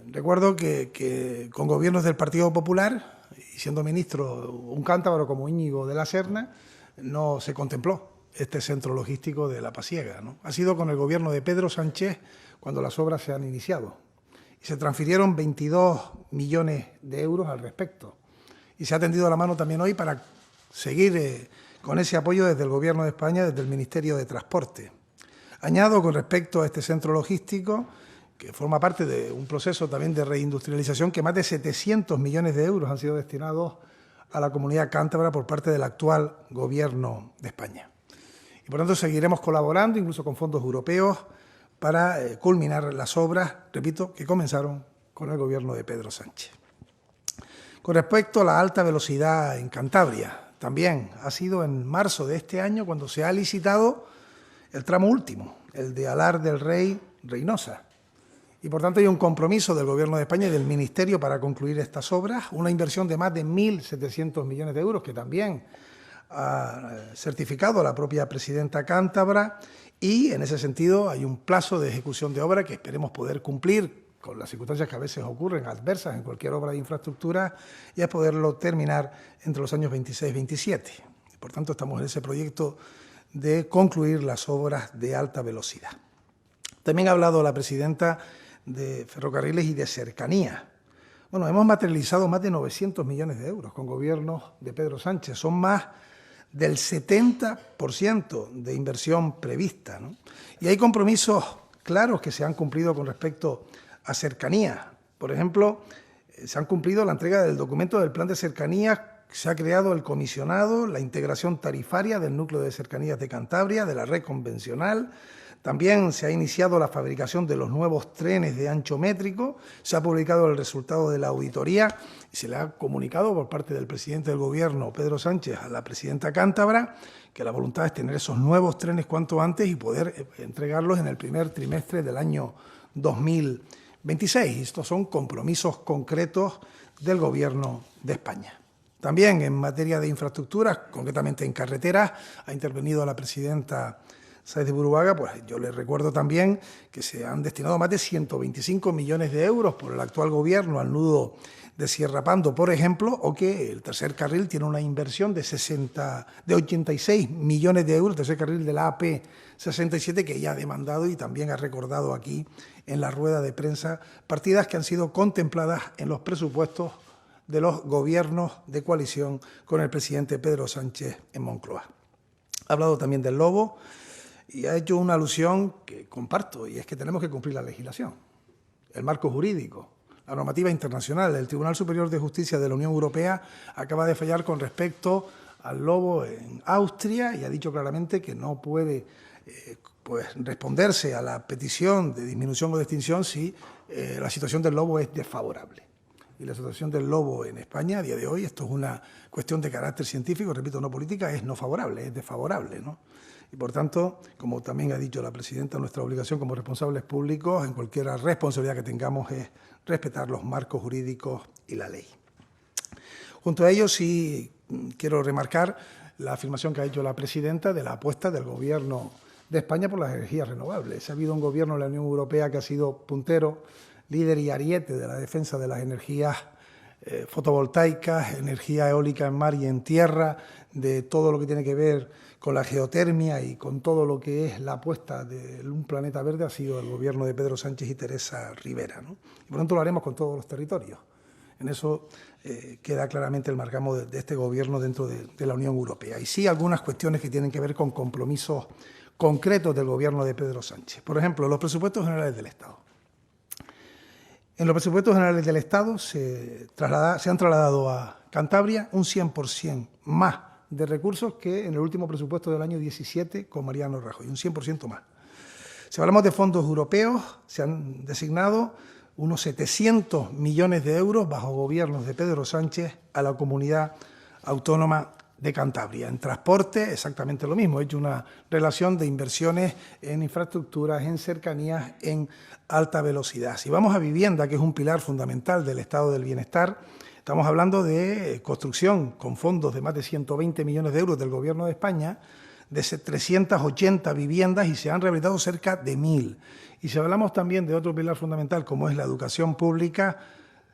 Recuerdo que con gobiernos del Partido Popular, y siendo ministro un cántabro como Íñigo de la Serna, no se contempló este centro logístico de la Pasiega, ¿no? Ha sido con el gobierno de Pedro Sánchez cuando las obras se han iniciado. Y se transfirieron 22 millones de euros al respecto. Y se ha tendido la mano también hoy para seguir con ese apoyo desde el Gobierno de España, desde el Ministerio de Transporte. Añado con respecto a este centro logístico, que forma parte de un proceso también de reindustrialización, que más de 700 millones de euros han sido destinados a la comunidad cántabra por parte del actual Gobierno de España. Y por tanto seguiremos colaborando, incluso con fondos europeos, para culminar las obras, repito, que comenzaron con el Gobierno de Pedro Sánchez. Con respecto a la alta velocidad en Cantabria, también ha sido en marzo de este año cuando se ha licitado el tramo último, el de Alar del Rey-Reynosa. Y por tanto hay un compromiso del Gobierno de España y del Ministerio para concluir estas obras, una inversión de más de 1.700 millones de euros que también ha certificado la propia presidenta cántabra, y en ese sentido hay un plazo de ejecución de obra que esperemos poder cumplir con las circunstancias que a veces ocurren adversas en cualquier obra de infraestructura, y es poderlo terminar entre los años 26 y 27. Por tanto, estamos en ese proyecto de concluir las obras de alta velocidad. También ha hablado la presidenta de Ferrocarriles y de Cercanías. Bueno, hemos materializado más de 900 millones de euros con gobiernos de Pedro Sánchez. Son más del 70% de inversión prevista, ¿no? Y hay compromisos claros que se han cumplido con respecto a cercanías. Por ejemplo, se han cumplido la entrega del documento del plan de cercanías, se ha creado el comisionado, la integración tarifaria del núcleo de cercanías de Cantabria, de la red convencional. También se ha iniciado la fabricación de los nuevos trenes de ancho métrico, se ha publicado el resultado de la auditoría y se le ha comunicado por parte del presidente del Gobierno, Pedro Sánchez, a la presidenta cántabra, que la voluntad es tener esos nuevos trenes cuanto antes y poder entregarlos en el primer trimestre del año 2026. Estos son compromisos concretos del Gobierno de España. También en materia de infraestructuras, concretamente en carreteras, ha intervenido la presidenta Sáez de Buruaga. Pues yo les recuerdo también que se han destinado más de 125 millones de euros por el actual Gobierno al nudo de Sierra Pando, por ejemplo, o que el tercer carril tiene una inversión de 86 millones de euros, el tercer carril de la AP67, que ya ha demandado y también ha recordado aquí en la rueda de prensa, partidas que han sido contempladas en los presupuestos de los gobiernos de coalición con el presidente Pedro Sánchez en Moncloa. Ha hablado también del lobo y ha hecho una alusión que comparto, y es que tenemos que cumplir la legislación, el marco jurídico, la normativa internacional. El Tribunal Superior de Justicia de la Unión Europea acaba de fallar con respecto al lobo en Austria y ha dicho claramente que no puede responderse a la petición de disminución o de extinción si la situación del lobo es desfavorable. Y la situación del lobo en España a día de hoy, esto es una cuestión de carácter científico, repito, no política, es no favorable, es desfavorable, ¿no? Y por tanto, como también ha dicho la presidenta, nuestra obligación como responsables públicos en cualquier responsabilidad que tengamos es respetar los marcos jurídicos y la ley. Junto a ello, sí quiero remarcar la afirmación que ha hecho la presidenta de la apuesta del Gobierno de España por las energías renovables. Ha habido un gobierno de la Unión Europea que ha sido puntero, líder y ariete de la defensa de las energías fotovoltaicas, energía eólica en mar y en tierra, de todo lo que tiene que ver con la geotermia y con todo lo que es la apuesta de un planeta verde, ha sido el gobierno de Pedro Sánchez y Teresa Rivera, ¿no? Y por tanto lo haremos con todos los territorios. En eso queda claramente el marcamo de este gobierno dentro de la Unión Europea. Y sí algunas cuestiones que tienen que ver con compromisos concretos del gobierno de Pedro Sánchez. Por ejemplo, los presupuestos generales del Estado. En los presupuestos generales del Estado se han trasladado a Cantabria un 100% más de recursos que en el último presupuesto del año 17 con Mariano Rajoy, un 100% más. Si hablamos de fondos europeos, se han designado unos 700 millones de euros bajo gobiernos de Pedro Sánchez a la comunidad autónoma de Cantabria. En transporte, exactamente lo mismo. He hecho una relación de inversiones en infraestructuras, en cercanías, en alta velocidad. Si vamos a vivienda, que es un pilar fundamental del estado del bienestar, estamos hablando de construcción con fondos de más de 120 millones de euros del Gobierno de España, de 380 viviendas y se han rehabilitado cerca de 1.000. Y si hablamos también de otro pilar fundamental como es la educación pública,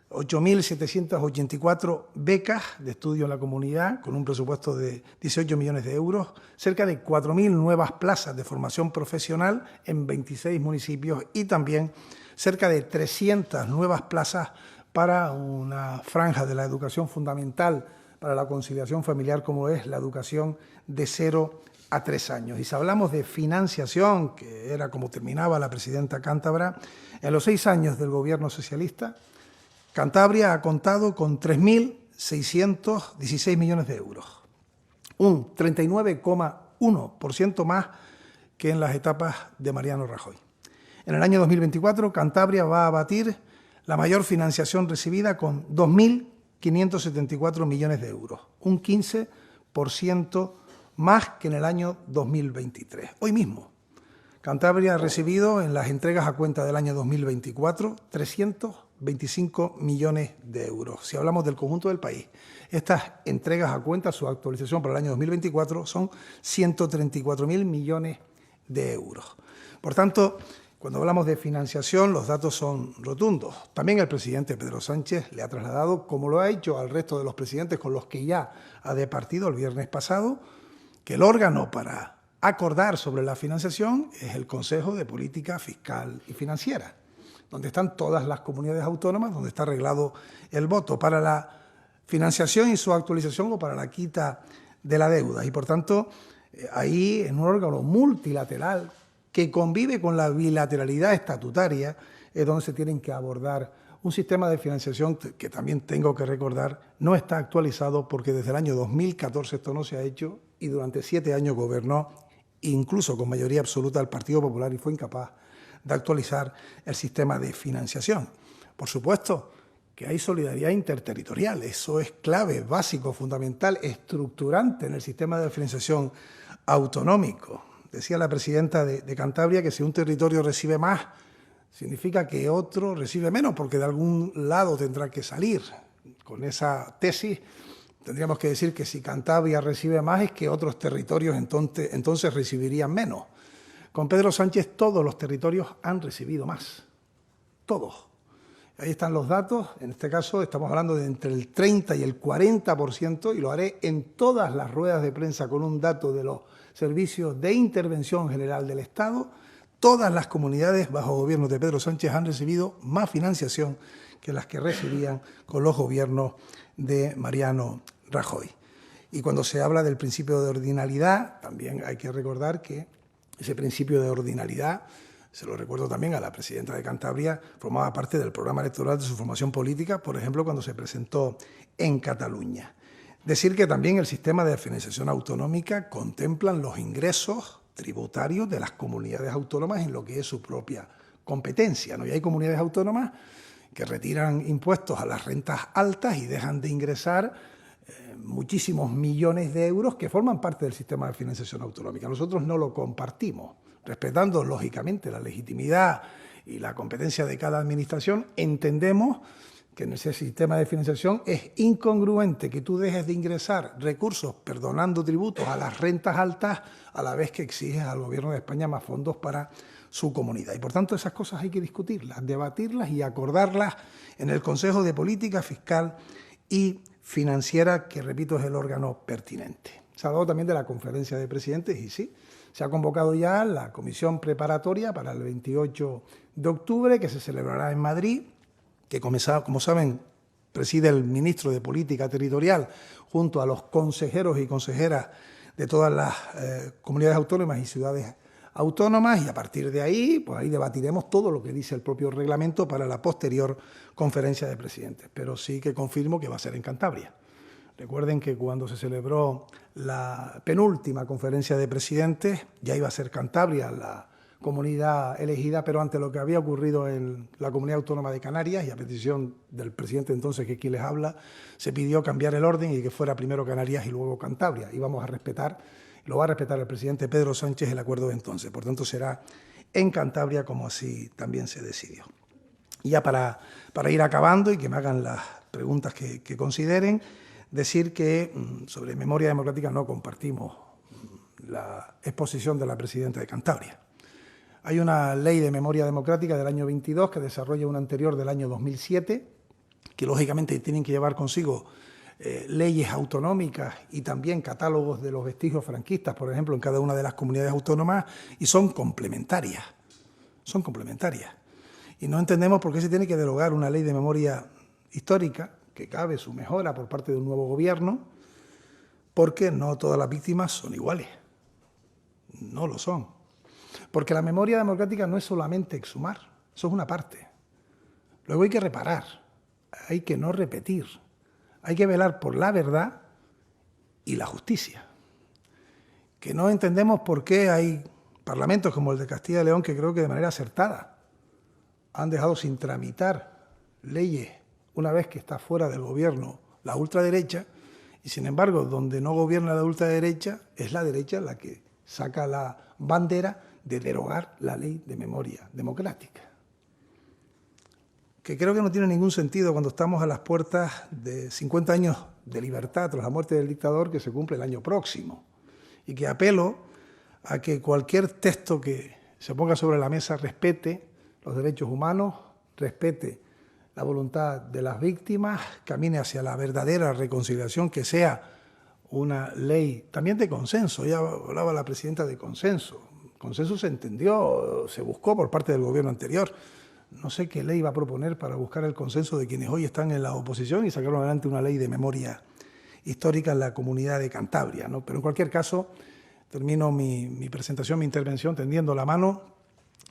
8.784 becas de estudio en la comunidad con un presupuesto de 18 millones de euros, cerca de 4.000 nuevas plazas de formación profesional en 26 municipios y también cerca de 300 nuevas plazas para una franja de la educación fundamental para la conciliación familiar como es la educación de 0 a 3 años. Y si hablamos de financiación, que era como terminaba la presidenta cántabra, en los 6 años del gobierno socialista, Cantabria ha contado con 3.616 millones de euros, un 39,1% más que en las etapas de Mariano Rajoy. En el año 2024, Cantabria va a batir la mayor financiación recibida con 2.574 millones de euros, un 15% más que en el año 2023. Hoy mismo, Cantabria ha recibido en las entregas a cuenta del año 2024 325 millones de euros. Si hablamos del conjunto del país, estas entregas a cuenta, su actualización para el año 2024, son 134.000 millones de euros. Por tanto, cuando hablamos de financiación, los datos son rotundos. También el presidente Pedro Sánchez le ha trasladado, como lo ha hecho al resto de los presidentes con los que ya ha departido el viernes pasado, que el órgano para acordar sobre la financiación es el Consejo de Política Fiscal y Financiera, donde están todas las comunidades autónomas, donde está arreglado el voto para la financiación y su actualización o para la quita de la deuda. Y por tanto, ahí en un órgano multilateral que convive con la bilateralidad estatutaria es donde se tienen que abordar un sistema de financiación que también tengo que recordar no está actualizado porque desde el año 2014 esto no se ha hecho y durante 7 años gobernó incluso con mayoría absoluta el Partido Popular y fue incapaz de actualizar el sistema de financiación. Por supuesto que hay solidaridad interterritorial, eso es clave, básico, fundamental, estructurante en el sistema de financiación autonómico. Decía la presidenta de Cantabria que si un territorio recibe más, significa que otro recibe menos, porque de algún lado tendrá que salir. Con esa tesis tendríamos que decir que si Cantabria recibe más es que otros territorios entonces recibirían menos. Con Pedro Sánchez todos los territorios han recibido más, todos. Ahí están los datos, en este caso estamos hablando de entre el 30 y el 40% y lo haré en todas las ruedas de prensa con un dato de los servicios de intervención general del Estado. Todas las comunidades bajo gobierno de Pedro Sánchez han recibido más financiación que las que recibían con los gobiernos de Mariano Rajoy. Y cuando se habla del principio de ordinalidad, también hay que recordar que ese principio de ordinalidad, se lo recuerdo también a la presidenta de Cantabria, formaba parte del programa electoral de su formación política, por ejemplo, cuando se presentó en Cataluña. Decir que también el sistema de financiación autonómica contemplan los ingresos tributarios de las comunidades autónomas en lo que es su propia competencia, ¿no? Y hay comunidades autónomas que retiran impuestos a las rentas altas y dejan de ingresar muchísimos millones de euros que forman parte del sistema de financiación autonómica. Nosotros no lo compartimos, respetando lógicamente la legitimidad y la competencia de cada administración, entendemos que en ese sistema de financiación es incongruente que tú dejes de ingresar recursos perdonando tributos a las rentas altas a la vez que exiges al Gobierno de España más fondos para su comunidad. Y por tanto esas cosas hay que discutirlas, debatirlas y acordarlas en el Consejo de Política Fiscal y Financiera, que repito es el órgano pertinente. Se ha hablado también de la conferencia de presidentes y sí, se ha convocado ya la comisión preparatoria para el 28 de octubre que se celebrará en Madrid, que como saben preside el ministro de Política Territorial junto a los consejeros y consejeras de todas las comunidades autónomas y ciudades autónomas, y a partir de ahí, pues ahí debatiremos todo lo que dice el propio reglamento para la posterior conferencia de presidentes. Pero sí que confirmo que va a ser en Cantabria. Recuerden que cuando se celebró la penúltima conferencia de presidentes, ya iba a ser Cantabria la comunidad elegida, pero ante lo que había ocurrido en la Comunidad Autónoma de Canarias y a petición del presidente entonces, que aquí les habla, se pidió cambiar el orden y que fuera primero Canarias y luego Cantabria. Y vamos a respetar, lo va a respetar el presidente Pedro Sánchez el acuerdo de entonces. Por tanto, será en Cantabria como así también se decidió. Y ya para ir acabando y que me hagan las preguntas que consideren, decir que sobre memoria democrática no compartimos la exposición de la presidenta de Cantabria. Hay una ley de memoria democrática del año 22 que desarrolla una anterior del año 2007, que lógicamente tienen que llevar consigo leyes autonómicas y también catálogos de los vestigios franquistas, por ejemplo, en cada una de las comunidades autónomas, y son complementarias. Son complementarias. Y no entendemos por qué se tiene que derogar una ley de memoria histórica, que cabe su mejora por parte de un nuevo gobierno, porque no todas las víctimas son iguales. No lo son. Porque la memoria democrática no es solamente exhumar, eso es una parte. Luego hay que reparar, hay que no repetir, hay que velar por la verdad y la justicia. Que no entendemos por qué hay parlamentos como el de Castilla y León que creo que de manera acertada han dejado sin tramitar leyes una vez que está fuera del gobierno la ultraderecha, y sin embargo donde no gobierna la ultraderecha es la derecha la que saca la bandera de derogar la ley de memoria democrática. Que creo que no tiene ningún sentido cuando estamos a las puertas de 50 años de libertad tras la muerte del dictador que se cumple el año próximo, y que apelo a que cualquier texto que se ponga sobre la mesa respete los derechos humanos, respete la voluntad de las víctimas, camine hacia la verdadera reconciliación, que sea una ley también de consenso. Ya hablaba la presidenta de consenso. Consenso se entendió, se buscó por parte del gobierno anterior. No sé qué ley va a proponer para buscar el consenso de quienes hoy están en la oposición y sacaron adelante una ley de memoria histórica en la comunidad de Cantabria, ¿no? Pero en cualquier caso, termino mi presentación, mi intervención, tendiendo la mano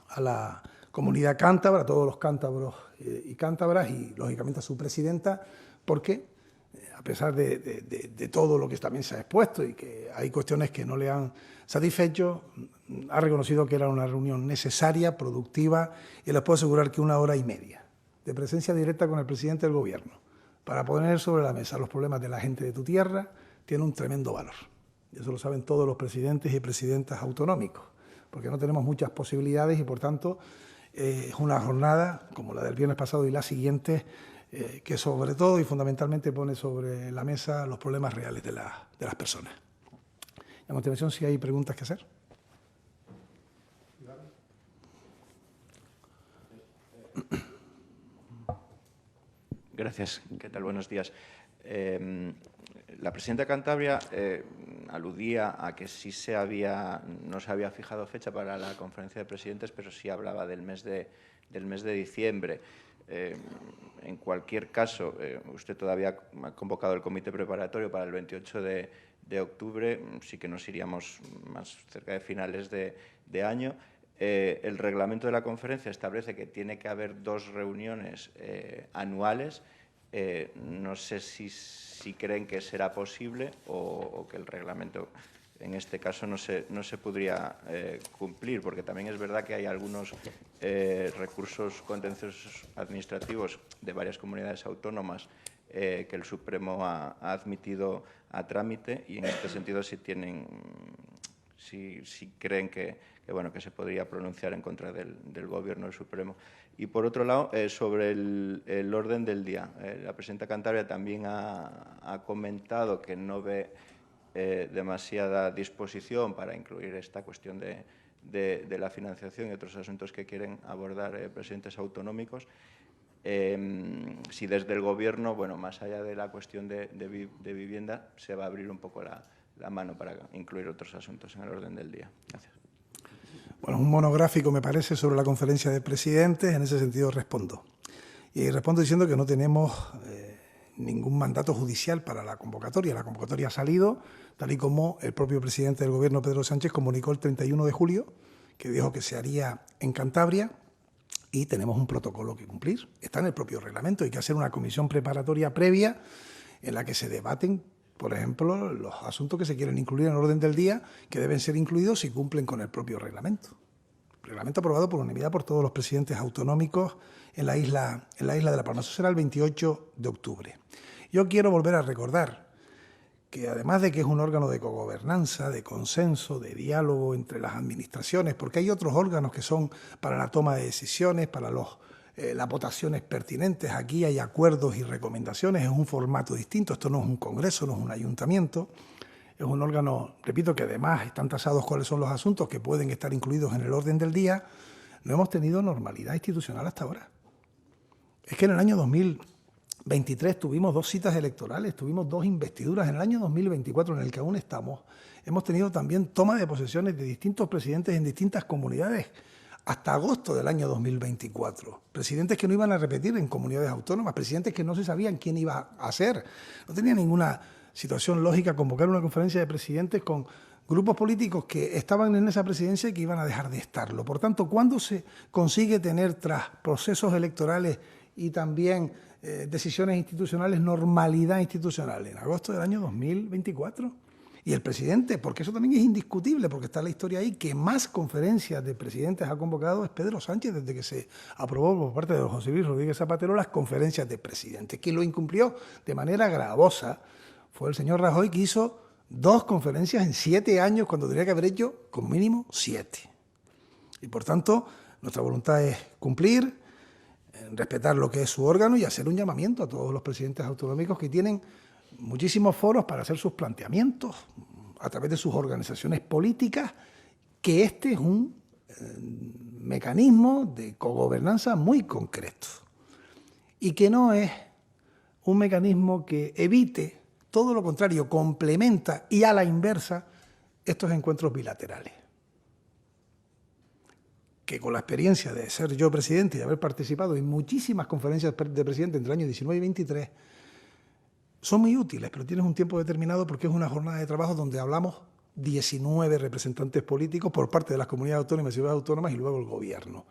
a la comunidad cántabra, a todos los cántabros y cántabras y, lógicamente, a su presidenta, porque a pesar de todo lo que también se ha expuesto y que hay cuestiones que no le han satisfecho, ha reconocido que era una reunión necesaria, productiva, y les puedo asegurar que 1 hora y media de presencia directa con el presidente del Gobierno para poner sobre la mesa los problemas de la gente de tu tierra tiene un tremendo valor. Y eso lo saben todos los presidentes y presidentas autonómicos, porque no tenemos muchas posibilidades y, por tanto, es una jornada como la del viernes pasado y la siguiente, que sobre todo y fundamentalmente pone sobre la mesa los problemas reales de las personas. A continuación, si hay preguntas que hacer. Gracias. ¿Qué tal? Buenos días. La presidenta de Cantabria aludía a que sí no se había fijado fecha para la conferencia de presidentes, pero sí hablaba del mes de diciembre. En cualquier caso, usted todavía ha convocado el comité preparatorio para el 28 de octubre, sí que nos iríamos más cerca de finales de año. El reglamento de la conferencia establece que tiene que haber 2 reuniones anuales. No sé si creen que será posible o que el reglamento en este caso no se podría cumplir, porque también es verdad que hay algunos recursos contenciosos administrativos de varias comunidades autónomas que el Supremo ha admitido a trámite, y en este sentido si creen que se podría pronunciar en contra del Gobierno del Supremo. Y por otro lado, sobre el orden del día, la presidenta Cantabria también ha comentado que no ve demasiada disposición para incluir esta cuestión de la financiación y otros asuntos que quieren abordar presidentes autonómicos. Si desde el Gobierno, más allá de la cuestión de vivienda, se va a abrir un poco la mano para incluir otros asuntos en el orden del día. Gracias. Bueno, un monográfico, me parece, sobre la conferencia de presidentes. En ese sentido respondo. Y respondo diciendo que no tenemos ningún mandato judicial para la convocatoria. La convocatoria ha salido, tal y como el propio presidente del Gobierno, Pedro Sánchez, comunicó el 31 de julio, que dijo que se haría en Cantabria, y tenemos un protocolo que cumplir. Está en el propio reglamento. Hay que hacer una comisión preparatoria previa en la que se debaten, por ejemplo, los asuntos que se quieren incluir en el orden del día, que deben ser incluidos si cumplen con el propio reglamento. Reglamento aprobado por unanimidad por todos los presidentes autonómicos en la isla de La Palma. Eso será el 28 de octubre. Yo quiero volver a recordar que, además de que es un órgano de cogobernanza, de consenso, de diálogo entre las administraciones, porque hay otros órganos que son para la toma de decisiones, para las votaciones pertinentes. Aquí hay acuerdos y recomendaciones, es un formato distinto. Esto no es un congreso, no es un ayuntamiento. Es un órgano, repito, que además están tasados cuáles son los asuntos que pueden estar incluidos en el orden del día. No hemos tenido normalidad institucional hasta ahora. Es que en el año 2023 tuvimos 2 citas electorales, tuvimos 2 investiduras. En el año 2024, en el que aún estamos, hemos tenido también toma de posesiones de distintos presidentes en distintas comunidades hasta agosto del año 2024. Presidentes que no iban a repetir en comunidades autónomas, presidentes que no se sabían quién iba a ser. No tenía ninguna situación lógica convocar una conferencia de presidentes con grupos políticos que estaban en esa presidencia y que iban a dejar de estarlo. Por tanto, ¿cuándo se consigue tener, tras procesos electorales y también decisiones institucionales, normalidad institucional? En agosto del año 2024. Y el presidente, porque eso también es indiscutible, porque está la historia ahí, que más conferencias de presidentes ha convocado es Pedro Sánchez desde que se aprobó por parte de José Luis Rodríguez Zapatero las conferencias de presidentes. Quien lo incumplió de manera gravosa fue el señor Rajoy, que hizo 2 conferencias en 7 años, cuando tendría que haber hecho como mínimo 7. Y por tanto, nuestra voluntad es cumplir, respetar lo que es su órgano y hacer un llamamiento a todos los presidentes autonómicos que tienen muchísimos foros para hacer sus planteamientos a través de sus organizaciones políticas, que este es un mecanismo de cogobernanza muy concreto y que no es un mecanismo que evite, todo lo contrario, complementa y a la inversa estos encuentros bilaterales. Que con la experiencia de ser yo presidente y de haber participado en muchísimas conferencias de presidente entre el año 19 y 23, son muy útiles, pero tienes un tiempo determinado porque es una jornada de trabajo donde hablamos 19 representantes políticos por parte de las comunidades autónomas y ciudades autónomas y luego el gobierno.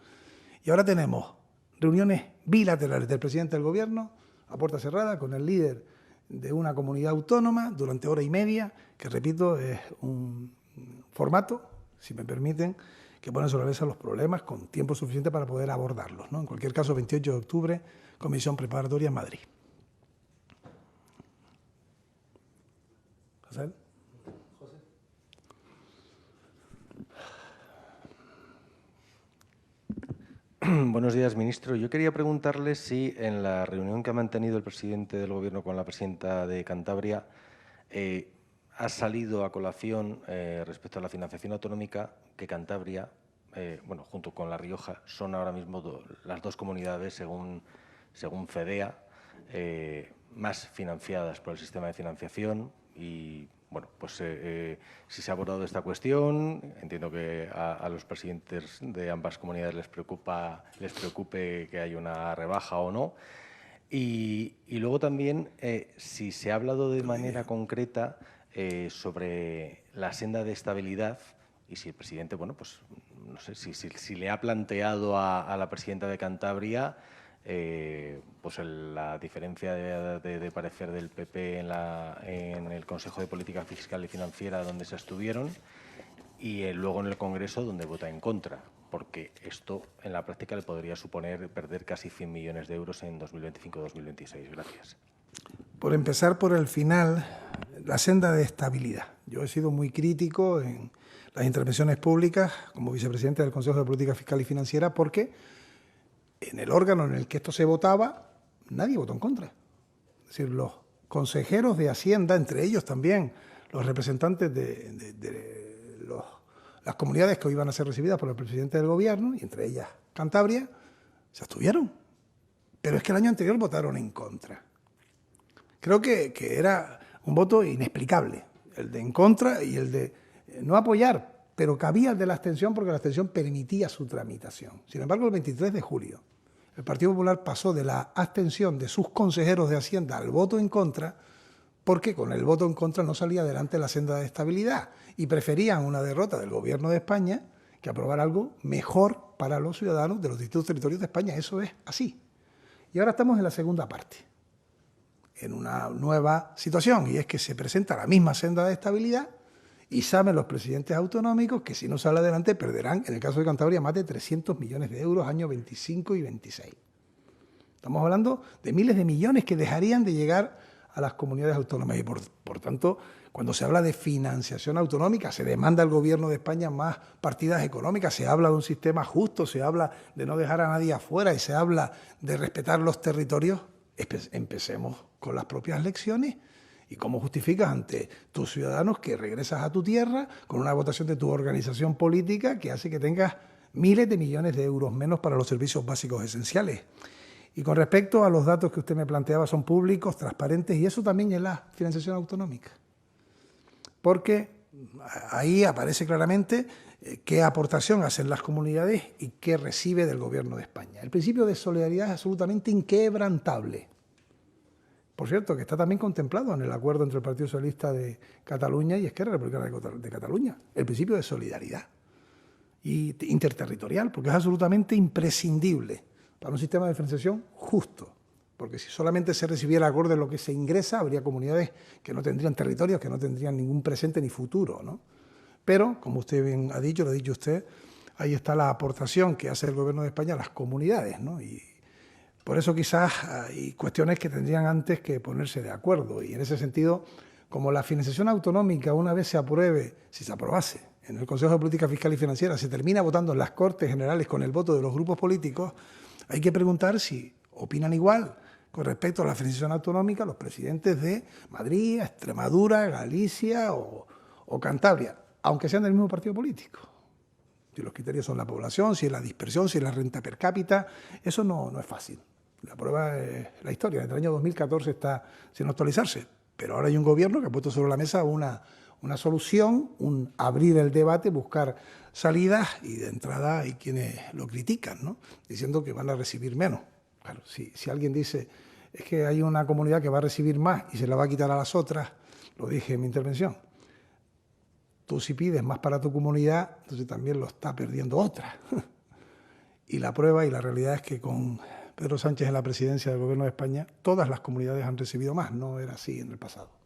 Y ahora tenemos reuniones bilaterales del presidente del gobierno a puerta cerrada con el líder de una comunidad autónoma durante hora y media, que repito, es un formato, si me permiten, que pone sobre la mesa los problemas con tiempo suficiente para poder abordarlos, ¿no? En cualquier caso, 28 de octubre, comisión preparatoria en Madrid. ¿José? Buenos días, ministro. Yo quería preguntarle si en la reunión que ha mantenido el presidente del Gobierno con la presidenta de Cantabria ha salido a colación respecto a la financiación autonómica que Cantabria, bueno, junto con La Rioja, son ahora mismo las dos comunidades, según FEDEA, más financiadas por el sistema de financiación y, bueno, pues si se ha abordado esta cuestión, entiendo que a los presidentes de ambas comunidades les preocupe que haya una rebaja o no. Y luego también si se ha hablado de manera concreta sobre la senda de estabilidad y si el presidente, bueno, pues no sé, si le ha planteado a la presidenta de Cantabria pues la diferencia de parecer del PP en el Consejo de Política Fiscal y Financiera donde se abstuvieron y luego en el Congreso donde vota en contra, porque esto en la práctica le podría suponer perder casi 100 millones de euros en 2025-2026. Gracias. Por empezar por el final, la senda de estabilidad. Yo he sido muy crítico en las intervenciones públicas como vicepresidente del Consejo de Política Fiscal y Financiera porque en el órgano en el que esto se votaba, nadie votó en contra. Es decir, los consejeros de Hacienda, entre ellos también los representantes de las comunidades que hoy iban a ser recibidas por el presidente del Gobierno, y entre ellas Cantabria, se abstuvieron. Pero es que el año anterior votaron en contra. Creo que era un voto inexplicable, el de en contra y el de no apoyar, pero cabía el de la abstención porque la abstención permitía su tramitación. Sin embargo, el 23 de julio, el Partido Popular pasó de la abstención de sus consejeros de Hacienda al voto en contra, porque con el voto en contra no salía adelante la senda de estabilidad y preferían una derrota del Gobierno de España que aprobar algo mejor para los ciudadanos de los distintos territorios de España. Eso es así. Y ahora estamos en la segunda parte, en una nueva situación, y es que se presenta la misma senda de estabilidad y saben los presidentes autonómicos que si no sale adelante perderán, en el caso de Cantabria, más de 300 millones de euros años 25 y 26. Estamos hablando de miles de millones que dejarían de llegar a las comunidades autónomas y por tanto, cuando se habla de financiación autonómica, se demanda al Gobierno de España más partidas económicas, se habla de un sistema justo, se habla de no dejar a nadie afuera y se habla de respetar los territorios. Empecemos con las propias lecciones. ¿Y cómo justificas ante tus ciudadanos que regresas a tu tierra con una votación de tu organización política que hace que tengas miles de millones de euros menos para los servicios básicos esenciales? Y con respecto a los datos que usted me planteaba, son públicos, transparentes, y eso también es la financiación autonómica. Porque ahí aparece claramente qué aportación hacen las comunidades y qué recibe del Gobierno de España. El principio de solidaridad es absolutamente inquebrantable. Por cierto, que está también contemplado en el acuerdo entre el Partido Socialista de Cataluña y Esquerra Republicana de Cataluña, el principio de solidaridad y interterritorial, porque es absolutamente imprescindible para un sistema de financiación justo, porque si solamente se recibiera acorde a lo que se ingresa, habría comunidades que no tendrían territorios, que no tendrían ningún presente ni futuro, ¿no? Pero, como usted bien ha dicho, lo ha dicho usted, ahí está la aportación que hace el Gobierno de España a las comunidades, ¿no? Y por eso quizás hay cuestiones que tendrían antes que ponerse de acuerdo. Y en ese sentido, como la financiación autonómica una vez se apruebe, si se aprobase en el Consejo de Política Fiscal y Financiera, se termina votando en las Cortes Generales con el voto de los grupos políticos, hay que preguntar si opinan igual con respecto a la financiación autonómica los presidentes de Madrid, Extremadura, Galicia o Cantabria, aunque sean del mismo partido político. Si los criterios son la población, si es la dispersión, si es la renta per cápita, eso no es fácil. La prueba es la historia. Desde el año 2014 está sin actualizarse, pero ahora hay un gobierno que ha puesto sobre la mesa una solución, un abrir el debate, buscar salidas, y de entrada hay quienes lo critican, ¿no? Diciendo que van a recibir menos. Claro, si alguien dice es que hay una comunidad que va a recibir más y se la va a quitar a las otras, lo dije en mi intervención. Tú si pides más para tu comunidad, entonces también lo está perdiendo otra. Y la prueba y la realidad es que con Pedro Sánchez en la presidencia del Gobierno de España, todas las comunidades han recibido más, no era así en el pasado.